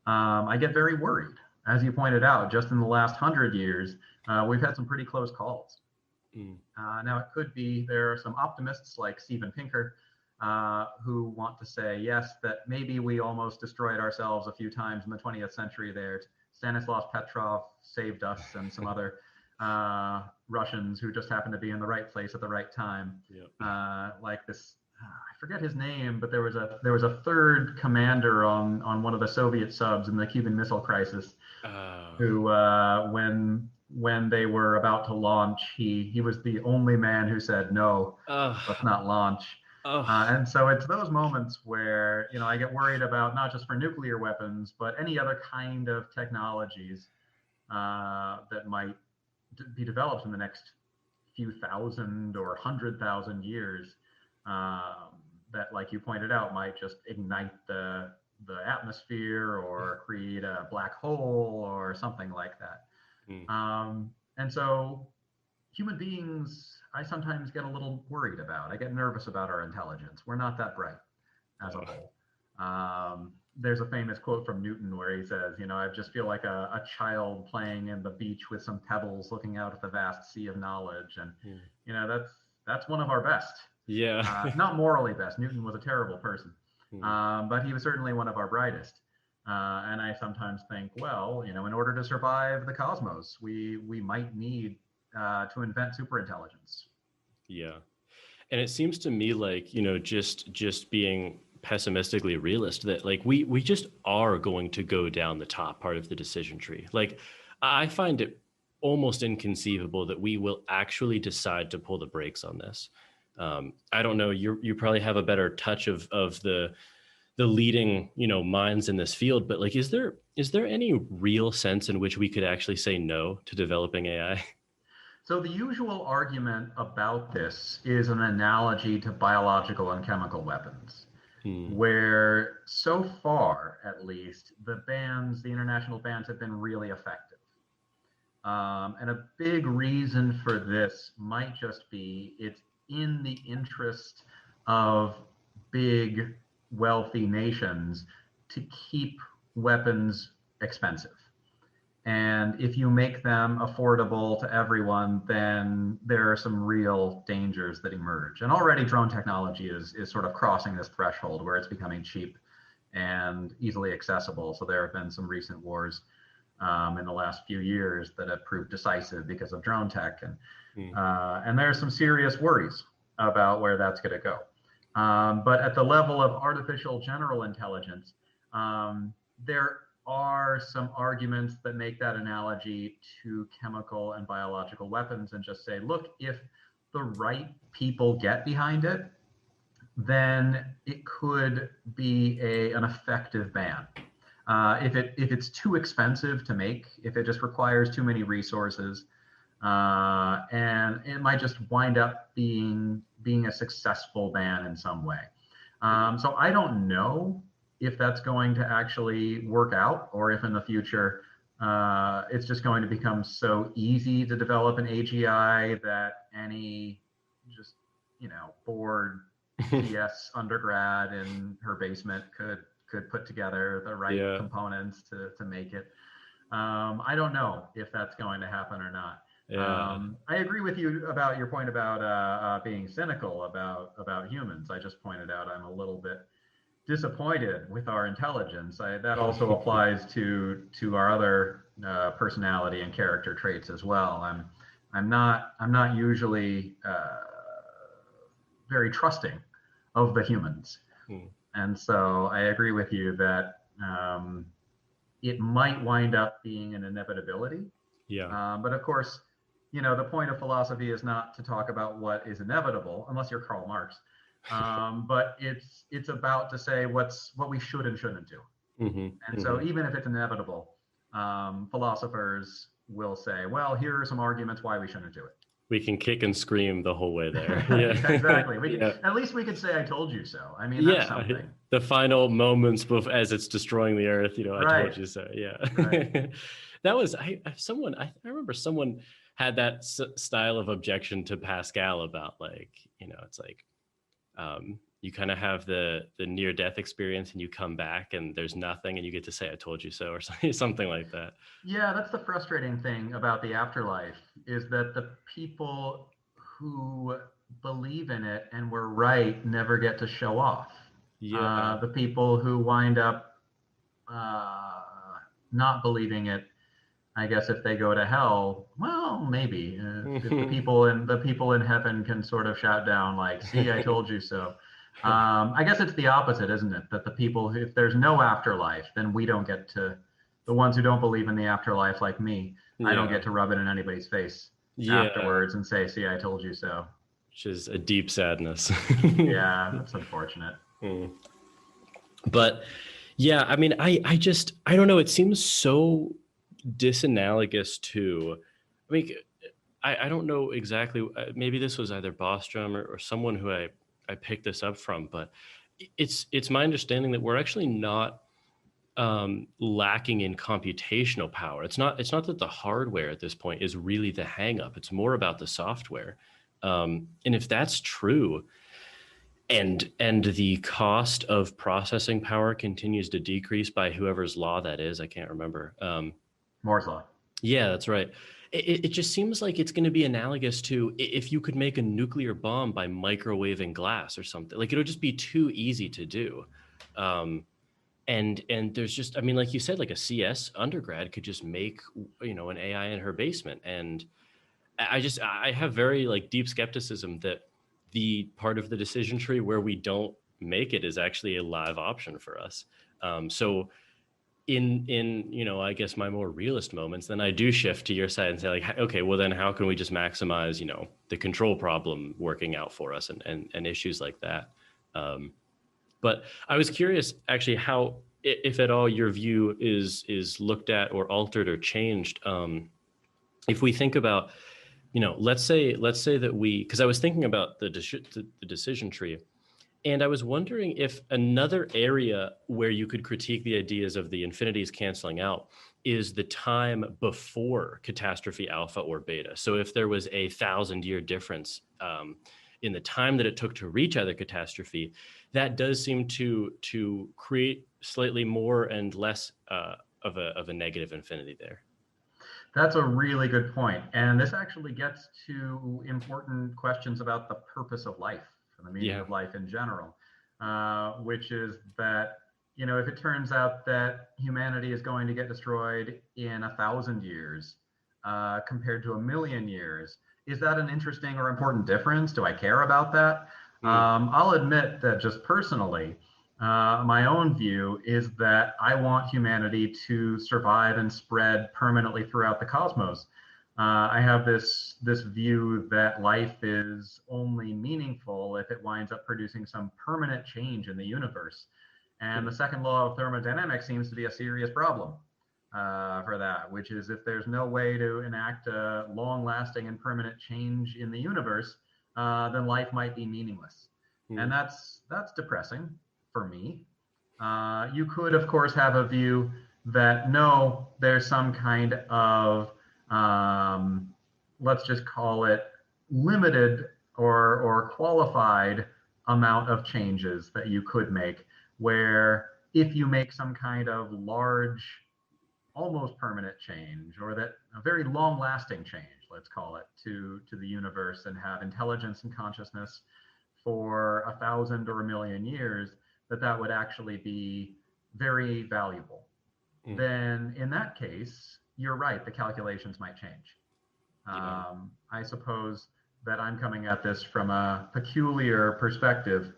I get very worried. As you pointed out, just in the last 100 years, we've had some pretty close calls. Now, it could be there are some optimists like Steven Pinker who want to say, yes, that maybe we almost destroyed ourselves a few times in the 20th century there. Stanislav Petrov saved us and some other Russians who just happened to be in the right place at the right time. Like this, I forget his name, but there was a third commander on one of the Soviet subs in the Cuban Missile Crisis who, when they were about to launch, he was the only man who said, no, let's not launch. And so it's those moments where, I get worried about not just for nuclear weapons, but any other kind of technologies that might be developed in the next few thousand or 100,000 years that, like you pointed out, might just ignite the atmosphere or create a black hole or something like that. And so human beings, I sometimes get a little worried about. I get nervous about our intelligence. We're not that bright as a whole. There's a famous quote from Newton where he says, I just feel like a child playing in the beach with some pebbles looking out at the vast sea of knowledge. And, that's one of our best. Yeah. Not morally best. Newton was a terrible person, but he was certainly one of our brightest. And I sometimes think, well, in order to survive the cosmos, we might need to invent superintelligence. Yeah. And it seems to me like, just being pessimistically realist, that like we just are going to go down the top part of the decision tree. Like, I find it almost inconceivable that we will actually decide to pull the brakes on this. I don't know, you probably have a better touch of the leading, minds in this field, but like, is there any real sense in which we could actually say no to developing AI? So the usual argument about this is an analogy to biological and chemical weapons, where so far, at least, the international bans have been really effective. And a big reason for this might just be it's in the interest of big, wealthy nations to keep weapons expensive. And if you make them affordable to everyone, then there are some real dangers that emerge. And already drone technology is sort of crossing this threshold where it's becoming cheap and easily accessible. So there have been some recent wars in the last few years that have proved decisive because of drone tech. And there are some serious worries about where that's going to go. But at the level of artificial general intelligence, there are some arguments that make that analogy to chemical and biological weapons and just say, look, if the right people get behind it, then it could be an effective ban. If it's too expensive to make, if it just requires too many resources, and it might just wind up being a successful ban in some way. So I don't know if that's going to actually work out, or if in the future it's just going to become so easy to develop an AGI that any just bored CS undergrad in her basement could put together the right components to make it. I don't know if that's going to happen or not. I agree with you about your point about being cynical about humans. I just pointed out I'm a little bit disappointed with our intelligence. That also applies to our other personality and character traits as well. I'm not usually very trusting of the humans, and so I agree with you that it might wind up being an inevitability. But of course, the point of philosophy is not to talk about what is inevitable, unless you're Karl Marx. But it's about to say what we should and shouldn't do. So even if it's inevitable, philosophers will say, well, here are some arguments why we shouldn't do it. We can kick and scream the whole way there. Exactly. At least we could say, I told you so. I mean, that's something. The final moments as it's destroying the earth, I told you so. Yeah. Right. That was, I remember someone had that style of objection to Pascal about it's like, you kind of have the near-death experience and you come back and there's nothing and you get to say, I told you so, or something like that. Yeah, that's the frustrating thing about the afterlife, is that the people who believe in it and were right never get to show off. The people who wind up not believing it, I guess if they go to hell, well, maybe if the people in heaven can sort of shout down like, see, I told you so. I guess it's the opposite, isn't it? That the people, if there's no afterlife, then we don't get to, the ones who don't believe in the afterlife like me, I don't get to rub it in anybody's face afterwards and say, see, I told you so. Which is a deep sadness. Yeah, that's unfortunate. But yeah, I mean, I don't know. It seems so disanalogous to, I don't know exactly. Maybe this was either Bostrom or someone who I picked this up from, but it's my understanding that we're actually not lacking in computational power. It's not that the hardware at this point is really the hang up. It's more about the software. And if that's true, and the cost of processing power continues to decrease by whoever's law that is, I can't remember. Moore's law. Yeah, that's right. It just seems like it's going to be analogous to if you could make a nuclear bomb by microwaving glass or something. Like, it'll just be too easy to do. And there's just, I mean, like you said, like a CS undergrad could just make, an AI in her basement. And I have very like deep skepticism that the part of the decision tree where we don't make it is actually a live option for us. So in I guess my more realist moments, then I do shift to your side and say, like, okay, well then how can we just maximize the control problem working out for us, and issues like that. But I was curious actually how, if at all, your view is looked at or altered or changed, if we think about, let's say that because I was thinking about the decision tree. And I was wondering if another area where you could critique the ideas of the infinities canceling out is the time before catastrophe alpha or beta. So if there was 1,000-year difference in the time that it took to reach either catastrophe, that does seem to create slightly more and less of a negative infinity there. That's a really good point. And this actually gets to important questions about the purpose of life, the meaning of life in general, which is that, if it turns out that humanity is going to get destroyed in 1,000 years compared to 1,000,000 years, is that an interesting or important difference? Do I care about that? I'll admit that just personally, my own view is that I want humanity to survive and spread permanently throughout the cosmos. I have this view that life is only meaningful if it winds up producing some permanent change in the universe. And the second law of thermodynamics seems to be a serious problem for that, which is if there's no way to enact a long-lasting and permanent change in the universe, then life might be meaningless. And that's depressing for me. You could, of course, have a view that no, there's some kind of let's just call it limited or qualified amount of changes that you could make, where if you make some kind of large, almost permanent change, or that a very long-lasting change, let's call it, to the universe, and have intelligence and consciousness for 1,000 or 1,000,000 years, that would actually be very valuable. Then in that case, you're right, the calculations might change. I suppose that I'm coming at this from a peculiar perspective,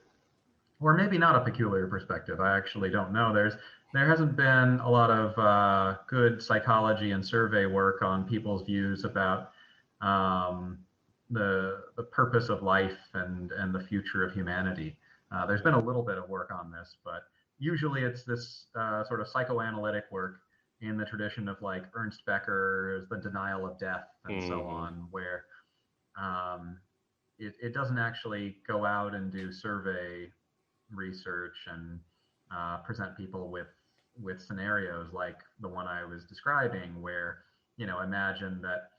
or maybe not a peculiar perspective. I actually don't know. There hasn't been a lot of good psychology and survey work on people's views about the purpose of life and the future of humanity. There's been a little bit of work on this, but usually it's this sort of psychoanalytic work in the tradition of like Ernst Becker's The Denial of Death and so on, where it doesn't actually go out and do survey research and present people with scenarios like the one I was describing, where, imagine that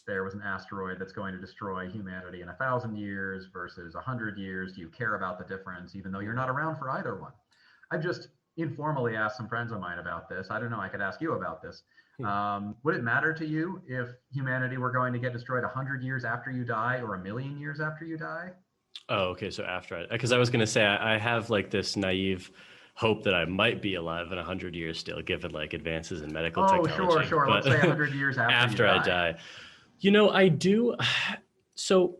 there was an asteroid that's going to destroy humanity in 1,000 years versus 100 years. Do you care about the difference, even though you're not around for either one? I've just informally asked some friends of mine about this. I don't know, I could ask you about this. Would it matter to you if humanity were going to get destroyed 100 years after you die or 1,000,000 years after you die? Oh, okay. So because I was going to say, I have like this naive hope that I might be alive in 100 years still, given like advances in medical technology. Sure. Let's say 100 years after I die. I do. So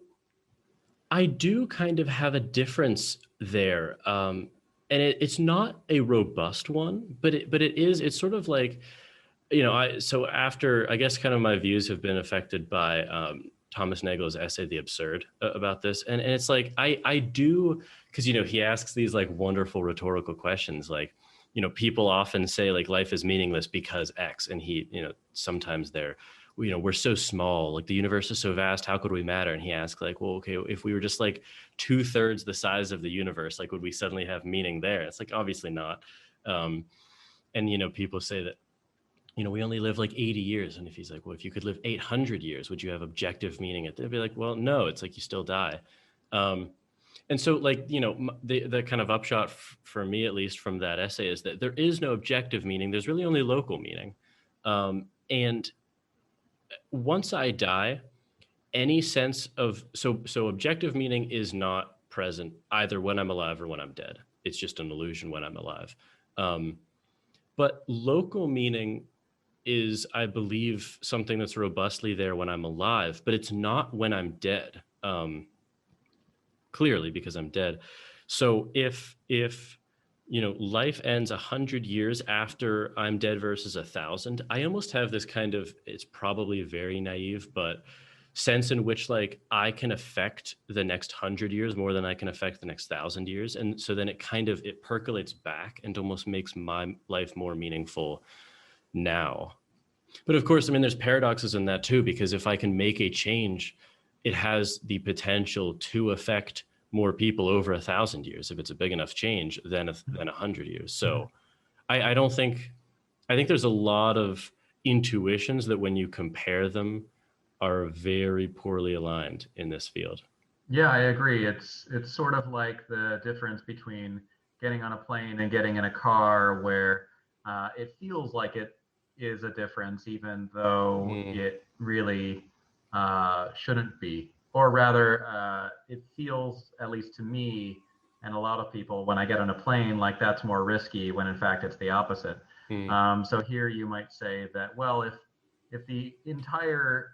I do kind of have a difference there. And it's not a robust one, but it's sort of like, so after, I guess kind of my views have been affected by Thomas Nagel's essay, The Absurd, about this. And it's like, I do, because, he asks these like wonderful rhetorical questions, like, people often say like life is meaningless because X, and he, sometimes they're we're so small, like the universe is so vast, how could we matter? And he asked, like, well, okay, if we were just like 2/3 the size of the universe, like would we suddenly have meaning there? It's like, obviously not. And people say that we only live like 80 years. And if he's like, well, if you could live 800 years, would you have objective meaning? They'd be like, well, no, it's like you still die. And so, like, the kind of upshot for me, at least from that essay, is that there is no objective meaning. There's really only local meaning. And once I die, any sense of, so objective meaning is not present either when I'm alive or when I'm dead. It's just an illusion when I'm alive. But local meaning is, I believe, something that's robustly there when I'm alive, but it's not when I'm dead. Clearly, because I'm dead. So if life ends 100 years after I'm dead versus 1,000, I almost have this kind of, it's probably very naive, but sense in which like I can affect the next 100 years more than I can affect the next 1,000 years. And so then it percolates back and almost makes my life more meaningful now. But of course, I mean, there's paradoxes in that too, because if I can make a change, it has the potential to affect more people over 1,000 years if it's a big enough change than 100 years. So I think there's a lot of intuitions that when you compare them are very poorly aligned in this field. Yeah, I agree. It's sort of like the difference between getting on a plane and getting in a car, where it feels like it is a difference, even though it really shouldn't be. Or rather, it feels, at least to me and a lot of people, when I get on a plane, like that's more risky, when in fact it's the opposite. So here you might say that, well, if the entire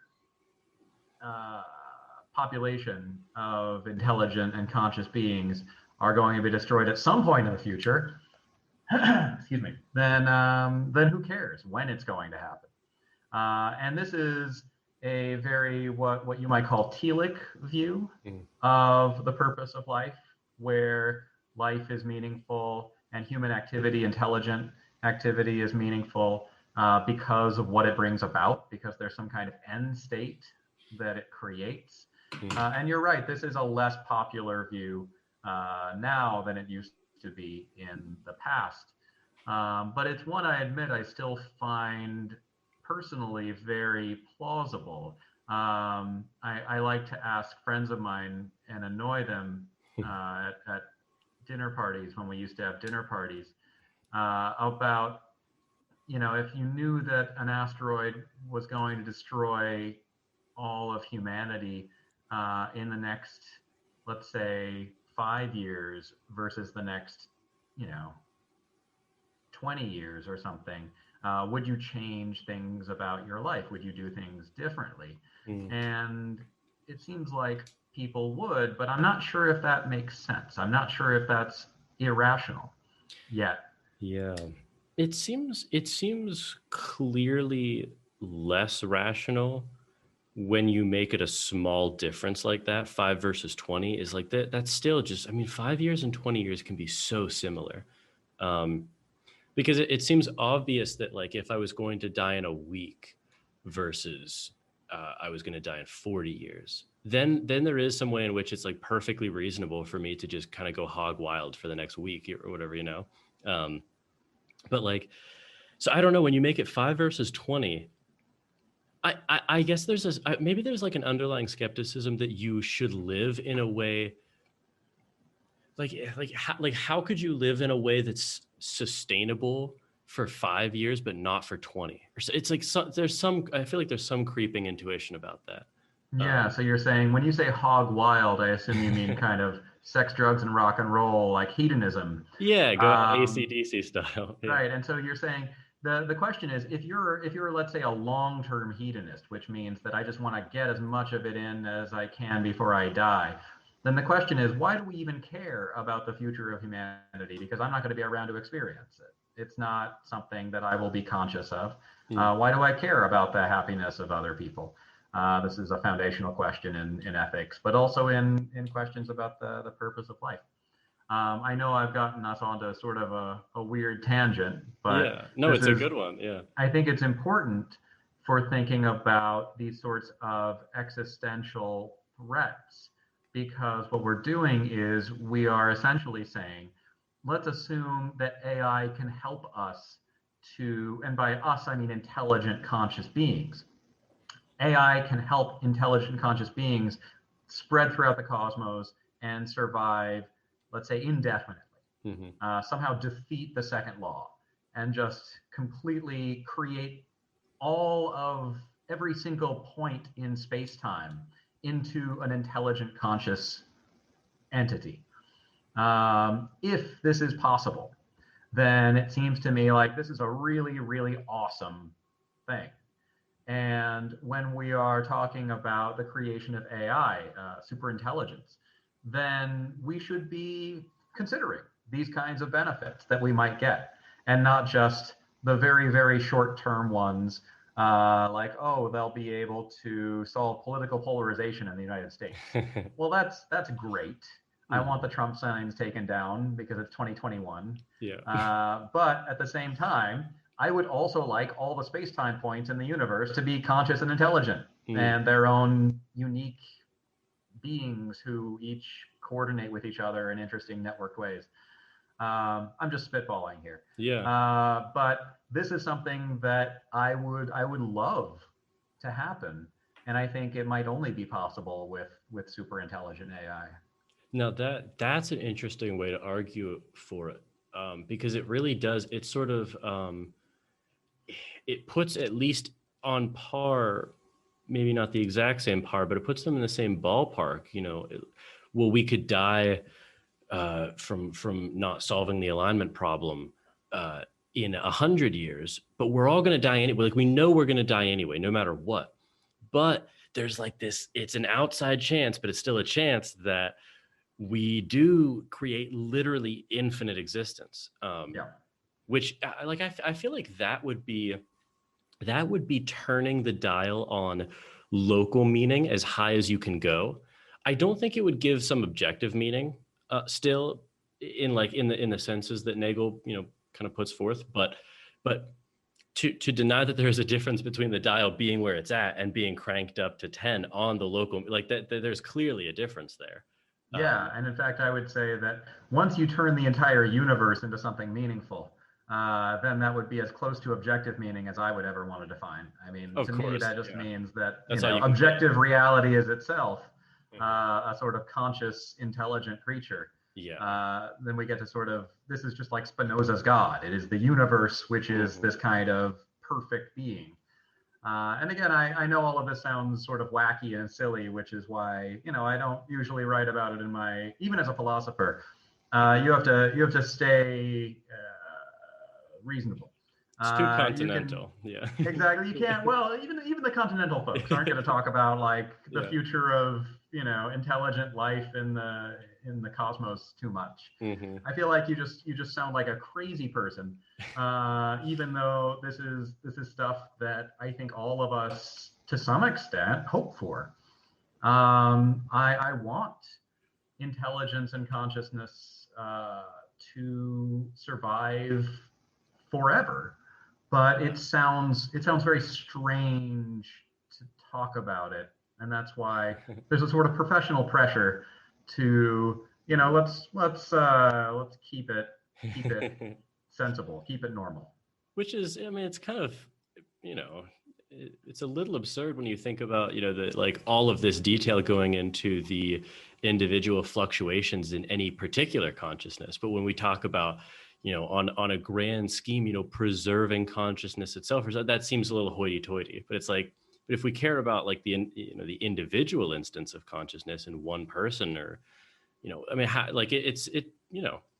population of intelligent and conscious beings are going to be destroyed at some point in the future, excuse me, then who cares when it's going to happen? And this is a very what you might call telic view of the purpose of life, where life is meaningful and human activity, intelligent activity, is meaningful because of what it brings about, because there's some kind of end state that it creates. And you're right, this is a less popular view now than it used to be in the past. But it's one, I admit, I still find personally very plausible. I like to ask friends of mine and annoy them at dinner parties, when we used to have dinner parties, about, if you knew that an asteroid was going to destroy all of humanity in the next, let's say, 5 years versus the next, 20 years or something, would you change things about your life? Would you do things differently? And it seems like people would, but I'm not sure if that makes sense. I'm not sure if that's irrational yet. Yeah. It seems clearly less rational when you make it a small difference like that. 5 versus 20 is like that. That's still just, 5 years and 20 years can be so similar. Because it seems obvious that, like, if I was going to die in a week versus I was going to die in 40 years, then there is some way in which it's like perfectly reasonable for me to just kind of go hog wild for the next week or whatever, but like, so I don't know, when you make it 5 versus 20, I guess maybe there's like an underlying skepticism that you should live in a way like how could you live in a way that's sustainable for 5 years but not for 20? It's like I feel like there's some creeping intuition about that. Yeah, so you're saying, when you say hog wild, I assume you mean kind of sex, drugs, and rock and roll, like hedonism. Yeah, go AC/DC style. Yeah. Right, and so you're saying the question is, if you're let's say a long-term hedonist, which means that I just want to get as much of it in as I can before I die, then the question is, why do we even care about the future of humanity? Because I'm not going to be around to experience it. It's not something that I will be conscious of. Why do I care about the happiness of other people? This is a foundational question in ethics, but also in questions about the purpose of life. I know I've gotten us onto sort of a weird tangent, but yeah, no, it's a good one. Yeah, I think it's important for thinking about these sorts of existential threats, because what we're doing is we are essentially saying, let's assume that AI can help us to, and by us, I mean intelligent conscious beings. AI can help intelligent conscious beings spread throughout the cosmos and survive, let's say, indefinitely. Somehow defeat the second law and just completely create all of every single point in space-time into an intelligent conscious entity. If this is possible, then it seems to me like this is a really, really awesome thing. And when we are talking about the creation of AI, superintelligence, then we should be considering these kinds of benefits that we might get, and not just the very, very short-term ones, like, oh, they'll be able to solve political polarization in the United States. Well, that's great. I want the Trump signs taken down because it's 2021. Yeah. But at the same time, I would also like all the space-time points in the universe to be conscious and intelligent and their own unique beings who each coordinate with each other in interesting networked ways. I'm just spitballing here. Yeah. But this is something that I would love to happen, and I think it might only be possible with super intelligent AI. Now that's an interesting way to argue for it, because it really does. It sort of it puts at least on par, maybe not the exact same par, but it puts them in the same ballpark. Well, we could die from not solving the alignment problem in 100 years, but we're all going to die anyway. Like, we know we're going to die anyway, no matter what. But there's like this, it's an outside chance, but it's still a chance that we do create literally infinite existence. Which I feel like that would be turning the dial on local meaning as high as you can go. I don't think it would give some objective meaning still in the senses that Nagel kind of puts forth, but to deny that there is a difference between the dial being where it's at and being cranked up to 10 on the local, like that there's clearly a difference there. Yeah, and in fact, I would say that once you turn the entire universe into something meaningful, then that would be as close to objective meaning as I would ever want to define. I mean, to me, that just means that objective reality is itself a sort of conscious, intelligent creature. Then we get to sort of, this is just like Spinoza's God. It is the universe, which is this kind of perfect being. And again, I know all of this sounds sort of wacky and silly, which is why, I don't usually write about it in my, even as a philosopher, you have to stay reasonable. It's too continental. Exactly. You can't, well, even the continental folks aren't going to talk about like the future of, intelligent life in the cosmos too much. I feel like you just sound like a crazy person, even though this is stuff that I think all of us to some extent hope for. I want intelligence and consciousness to survive forever, but it sounds very strange to talk about it, and that's why there's a sort of professional pressure to let's keep it sensible, keep it normal. Which is, I mean, it's kind of it's a little absurd when you think about all of this detail going into the individual fluctuations in any particular consciousness. But when we talk about on a grand scheme, preserving consciousness itself, that seems a little hoity-toity. But it's like, but if we care about like the individual instance of consciousness in one person, or I mean,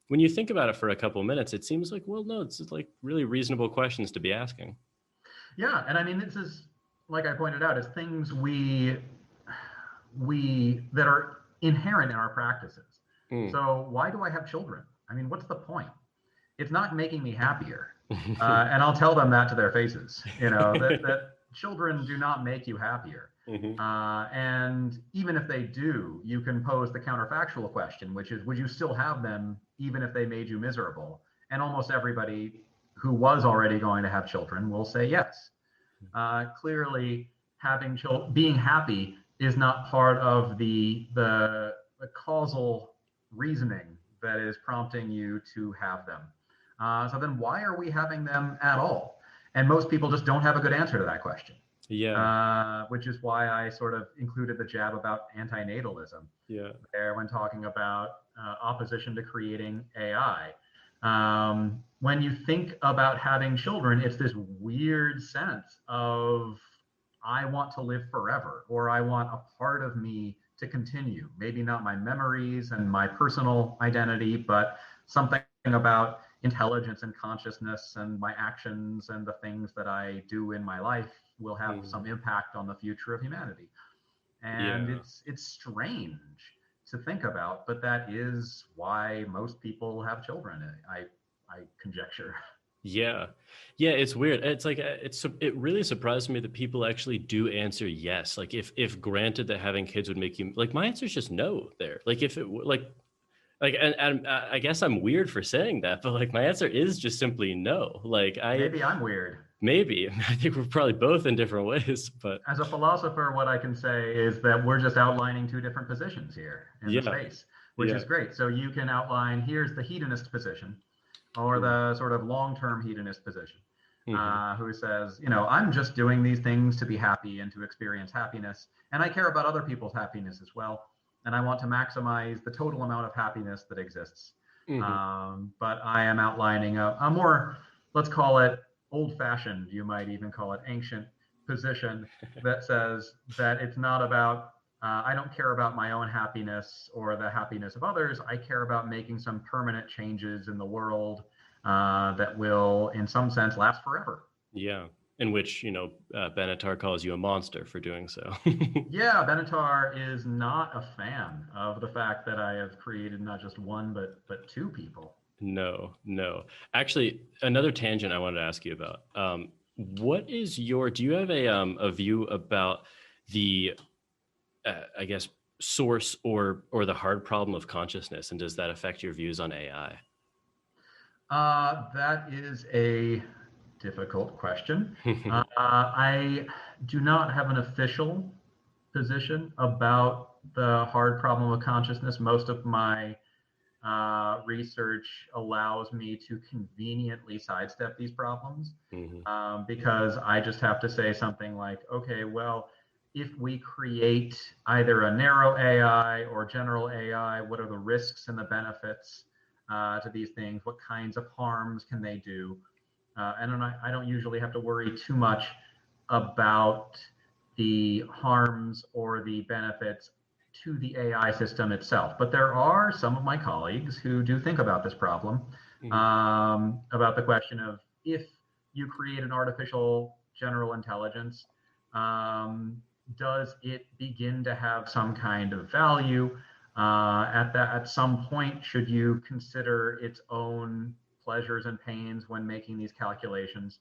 when you think about it for a couple of minutes, it seems like, well, no, it's like really reasonable questions to be asking. Yeah, and I mean, this is, like I pointed out, is things we that are inherent in our practices. So why do I have children? I mean, what's the point? It's not making me happier, and I'll tell them that to their faces. That children do not make you happier. And even if they do, you can pose the counterfactual question, which is, would you still have them even if they made you miserable? And almost everybody who was already going to have children will say yes. Clearly, being happy is not part of the causal reasoning that is prompting you to have them. So then why are we having them at all? And most people just don't have a good answer to that question. Yeah. Which is why I sort of included the jab about anti-natalism Yeah. there when talking about opposition to creating AI. When you think about having children, it's this weird sense of I want to live forever, or I want a part of me to continue. Maybe not my memories and my personal identity, but something about intelligence and consciousness and my actions and the things that I do in my life will have some impact on the future of humanity. And Yeah. it's strange to think about, but that is why most people have children. I conjecture. Yeah. Yeah, it's weird. It's like it really surprised me that people actually do answer yes. Like if granted that having kids would make you, like, my answer is just no there. Like if it like and I guess I'm weird for saying that, but like my answer is just simply no. Like Maybe I'm weird. maybe I think we're probably both in different ways, but As a philosopher, what I can say is that we're just outlining two different positions here in the yeah. space, which Yeah. is great. So you can outline here's the hedonist position, or the sort of long-term hedonist position, who says, I'm just doing these things to be happy and to experience happiness, and I care about other people's happiness as well, and I want to maximize the total amount of happiness that exists. But I am outlining a more, let's call it old-fashioned, you might even call it ancient position that says that it's not about I don't care about my own happiness or the happiness of others. I care about making some permanent changes in the world that will, in some sense, last forever. Yeah. In which, Benatar calls you a monster for doing so. Yeah, Benatar is not a fan of the fact that I have created not just one, but two people. No. Actually, another tangent I wanted to ask you about. Do you have a view about the, I guess, source or the hard problem of consciousness, and does that affect your views on AI? That is a difficult question. I do not have an official position about the hard problem of consciousness. Most of my research allows me to conveniently sidestep these problems because I just have to say something like, okay, well, if we create either a narrow AI or general AI, what are the risks and the benefits to these things? What kinds of harms can they do? And I don't usually have to worry too much about the harms or the benefits to the AI system itself. But there are some of my colleagues who do think about this problem, about the question of if you create an artificial general intelligence, does it begin to have some kind of value? At some point, should you consider its own pleasures and pains when making these calculations?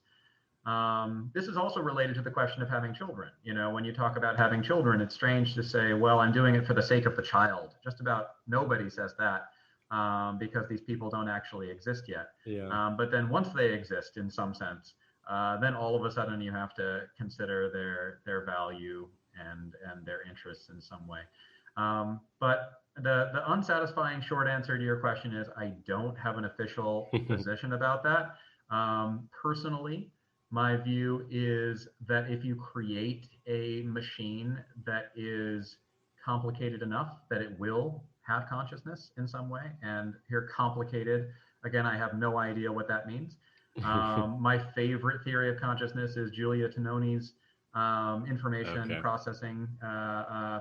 This is also related to the question of having children. When you talk about having children, it's strange to say, well, I'm doing it for the sake of the child. Just about nobody says that because these people don't actually exist yet. Yeah. But then once they exist in some sense, then all of a sudden you have to consider their value and their interests in some way. But the unsatisfying short answer to your question is I don't have an official position about that. Personally, my view is that if you create a machine that is complicated enough that it will have consciousness in some way, and here complicated, again, I have no idea what that means. My favorite theory of consciousness is Giulia Tononi's information processing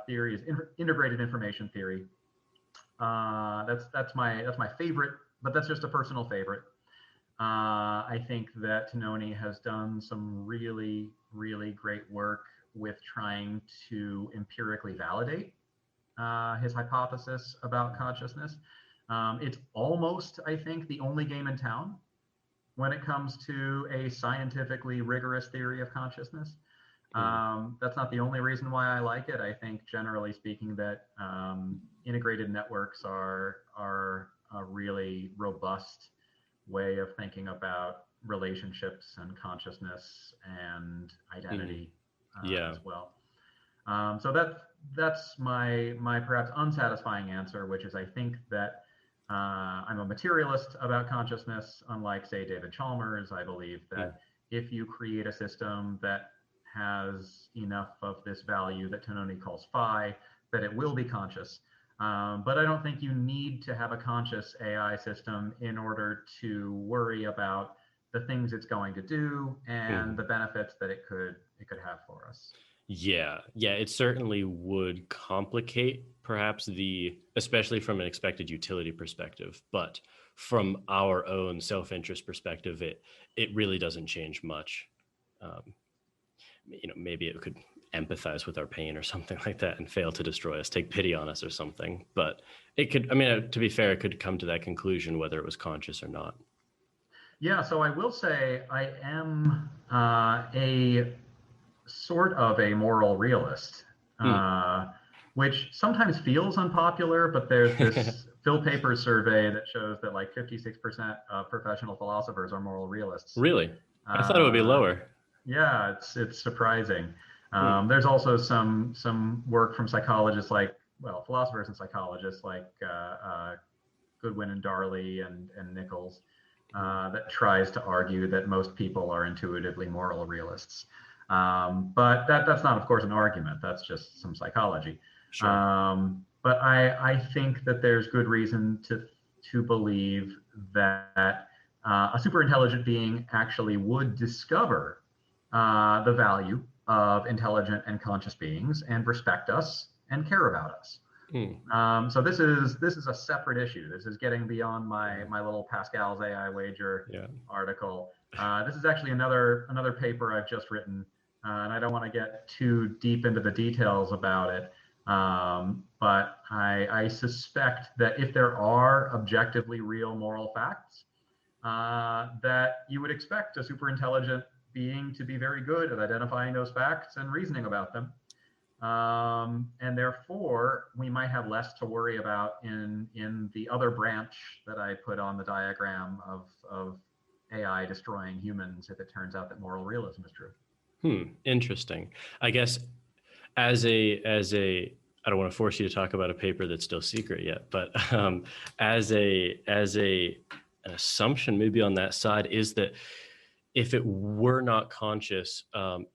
theory, is integrated information theory. That's my favorite, but that's just a personal favorite. I think that Tononi has done some really, really great work with trying to empirically validate his hypothesis about consciousness. It's almost, I think, the only game in town when it comes to a scientifically rigorous theory of consciousness. That's not the only reason why I like it. I think, generally speaking, that integrated networks are a really robust way of thinking about relationships and consciousness and identity Yeah. as well. So that's my perhaps unsatisfying answer, which is I think that I'm a materialist about consciousness, unlike, say, David Chalmers. I believe that if you create a system that has enough of this value that Tononi calls phi, that it will be conscious. But I don't think you need to have a conscious AI system in order to worry about the things it's going to do and the benefits that it could have for us. Yeah, it certainly would complicate perhaps especially from an expected utility perspective, but from our own self-interest perspective, it really doesn't change much. Maybe it could empathize with our pain or something like that and fail to destroy us, take pity on us or something. But it could, to be fair, it could come to that conclusion whether it was conscious or not. Yeah, so I will say I am a sort of a moral realist, which sometimes feels unpopular, but there's this Phil Papers survey that shows that like 56% of professional philosophers are moral realists. Really? I thought it would be lower. Yeah, it's surprising. There's also some work from psychologists philosophers and psychologists like Goodwin and Darley and Nichols that tries to argue that most people are intuitively moral realists. But that's not, of course, an argument. That's just some psychology. Sure. But I think that there's good reason to believe that a super intelligent being actually would discover the value of intelligent and conscious beings and respect us and care about us. So this is a separate issue. This is getting beyond my little Pascal's AI wager article. This is actually another paper I've just written, and I don't want to get too deep into the details about it. But I suspect that if there are objectively real moral facts, that you would expect a super intelligent being to be very good at identifying those facts and reasoning about them. And therefore, we might have less to worry about in the other branch that I put on the diagram of AI destroying humans if it turns out that moral realism is true. Interesting. I guess as a I don't want to force you to talk about a paper that's still secret yet, but as an assumption maybe on that side is that if it were not conscious,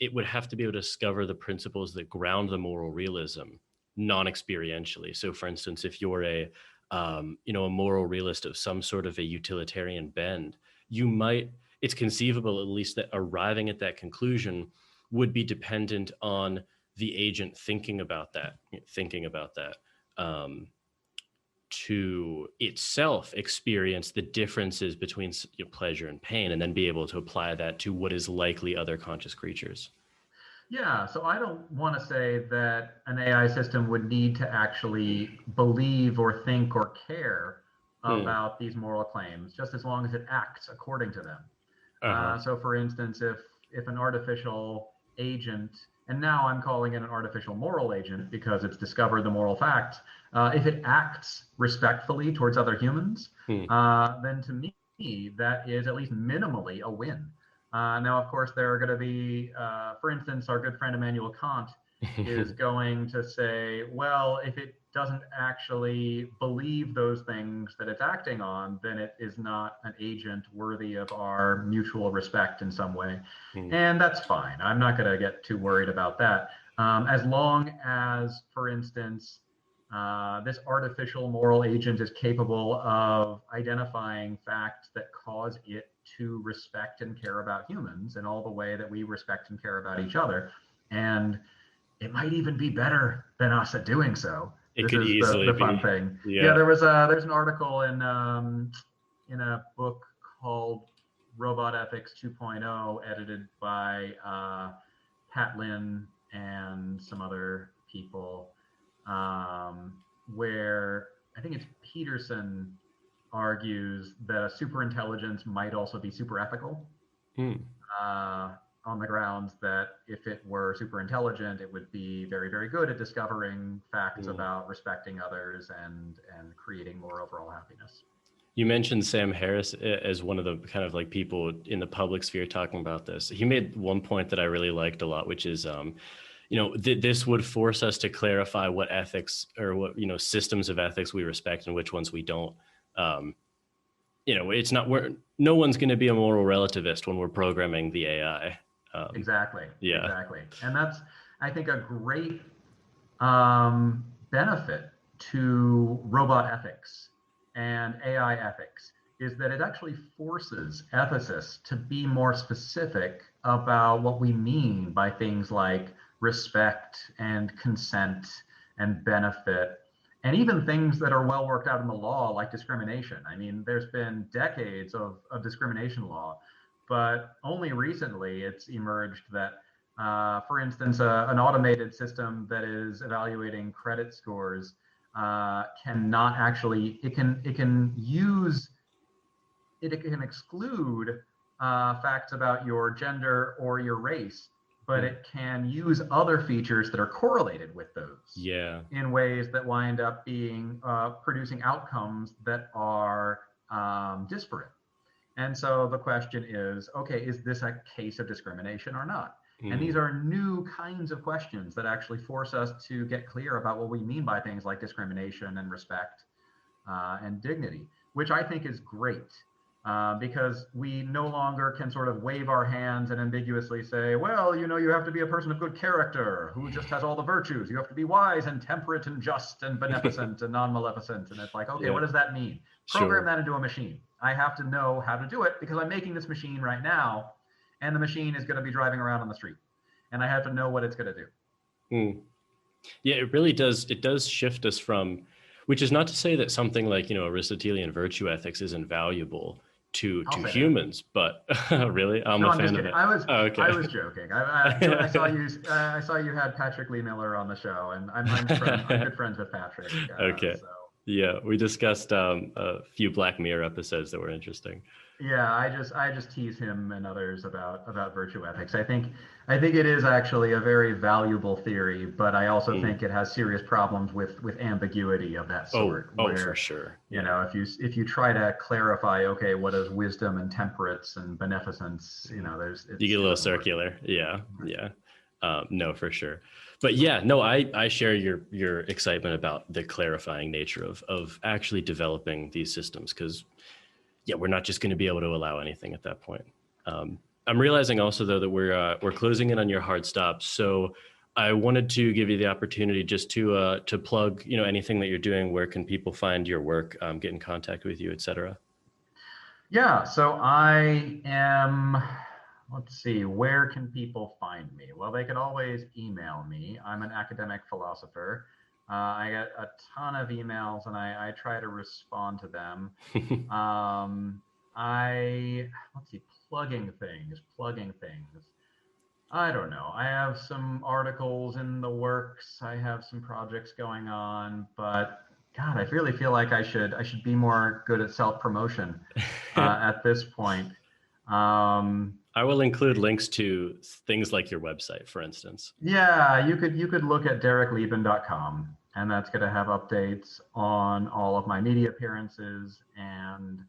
it would have to be able to discover the principles that ground the moral realism non-experientially. So for instance, if you're a moral realist of some sort of a utilitarian bend, it's conceivable at least that arriving at that conclusion would be dependent on the agent thinking about that, to itself experience the differences between pleasure and pain, and then be able to apply that to what is likely other conscious creatures. Yeah, so I don't want to say that an AI system would need to actually believe or think or care about these moral claims, just as long as it acts according to them. So for instance, if an artificial agent, and now I'm calling it an artificial moral agent because it's discovered the moral fact, if it acts respectfully towards other humans, then to me, that is at least minimally a win. Now, of course, there are going to be, for instance, our good friend Immanuel Kant is going to say, well, if it doesn't actually believe those things that it's acting on, then it is not an agent worthy of our mutual respect in some way. And that's fine. I'm not going to get too worried about that. As long as, for instance, this artificial moral agent is capable of identifying facts that cause it to respect and care about humans in all the way that we respect and care about each other. And it might even be better than us at doing so. It could easily the fun thing. Yeah, there's an article in a book called Robot Ethics 2.0, edited by Pat Lynn and some other people, where I think it's Peterson argues that a superintelligence might also be super ethical, on the grounds that if it were super intelligent, it would be very, very good at discovering facts about respecting others and creating more overall happiness. You mentioned Sam Harris as one of the kind of like people in the public sphere talking about this. He made one point that I really liked a lot, which is, this would force us to clarify what ethics or what, systems of ethics we respect and which ones we don't. It's not, no one's going to be a moral relativist when we're programming the AI. Exactly. Yeah. Exactly. And that's, I think, a great benefit to robot ethics and AI ethics is that it actually forces ethicists to be more specific about what we mean by things like respect and consent and benefit, and even things that are well worked out in the law, like discrimination. I mean, there's been decades of discrimination law, but only recently it's emerged that, for instance, an automated system that is evaluating credit scores cannot actually, it can exclude facts about your gender or your race, but it can use other features that are correlated with those in ways that wind up being producing outcomes that are disparate. And so the question is, okay, is this a case of discrimination or not? And these are new kinds of questions that actually force us to get clear about what we mean by things like discrimination and respect and dignity, which I think is great. Because we no longer can sort of wave our hands and ambiguously say, well, you have to be a person of good character who just has all the virtues. You have to be wise and temperate and just and beneficent and non-maleficent. And it's like, okay, what does that mean? Program that into a machine. I have to know how to do it because I'm making this machine right now, and the machine is going to be driving around on the street, and I have to know what it's going to do. Yeah, it really does. It does shift us from, which is not to say that something like, Aristotelian virtue ethics isn't valuable to humans, but really, I'm a fan of it. I was joking. I saw you had Patrick Lee Miller on the show, and I'm good friends with Patrick. Okay. So. Yeah, we discussed a few Black Mirror episodes that were interesting. Yeah, I just tease him and others about virtue ethics. I think it is actually a very valuable theory, but I also think it has serious problems with ambiguity of that sort. Where, for sure. If you try to clarify, okay, what is wisdom and temperance and beneficence, you get a little circular. Yeah. No, for sure. But yeah, no, I share your excitement about the clarifying nature of actually developing these systems, because we're not just going to be able to allow anything at that point. I'm realizing also though that we're closing in on your hard stop, so I wanted to give you the opportunity just to plug anything that you're doing. Where can people find your work, get in contact with you, etc.? Yeah, so I am. Let's see, where can people find me? Well, they can always email me. I'm an academic philosopher. I get a ton of emails and I try to respond to them. Let's see, plugging things. I don't know. I have some articles in the works. I have some projects going on, but God, I really feel like I should be more good at self-promotion at this point. I will include links to things like your website, for instance. Yeah, you could look at derekleben.com, and that's going to have updates on all of my media appearances and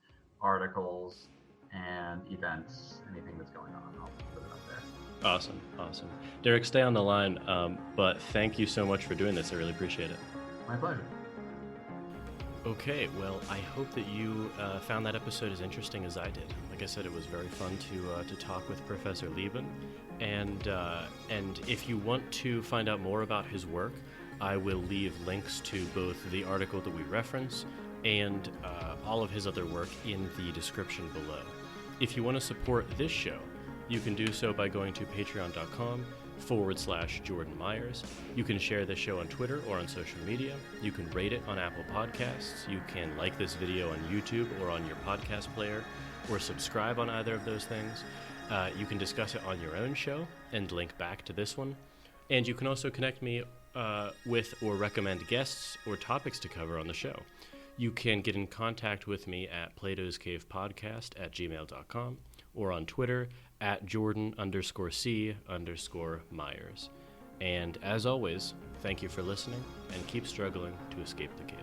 articles and events, anything that's going on. I'll put it up there. Awesome. Derek, stay on the line, but thank you so much for doing this. I really appreciate it. My pleasure. Okay, well, I hope that you found that episode as interesting as I did. Like I said, it was very fun to talk with Professor Leben, and if you want to find out more about his work, I will leave links to both the article that we reference and all of his other work in the description below. If you want to support this show, you can do so by going to patreon.com/Jordan Myers. You can share this show on Twitter or on social media. You can rate it on Apple Podcasts. You can like this video on YouTube or on your podcast player, or subscribe on either of those things. You can discuss it on your own show and link back to this one. And you can also connect me with or recommend guests or topics to cover on the show. You can get in contact with me at platoscavepodcast@gmail.com or on Twitter @Jordan_C_Myers. And as always, thank you for listening, and keep struggling to escape the cave.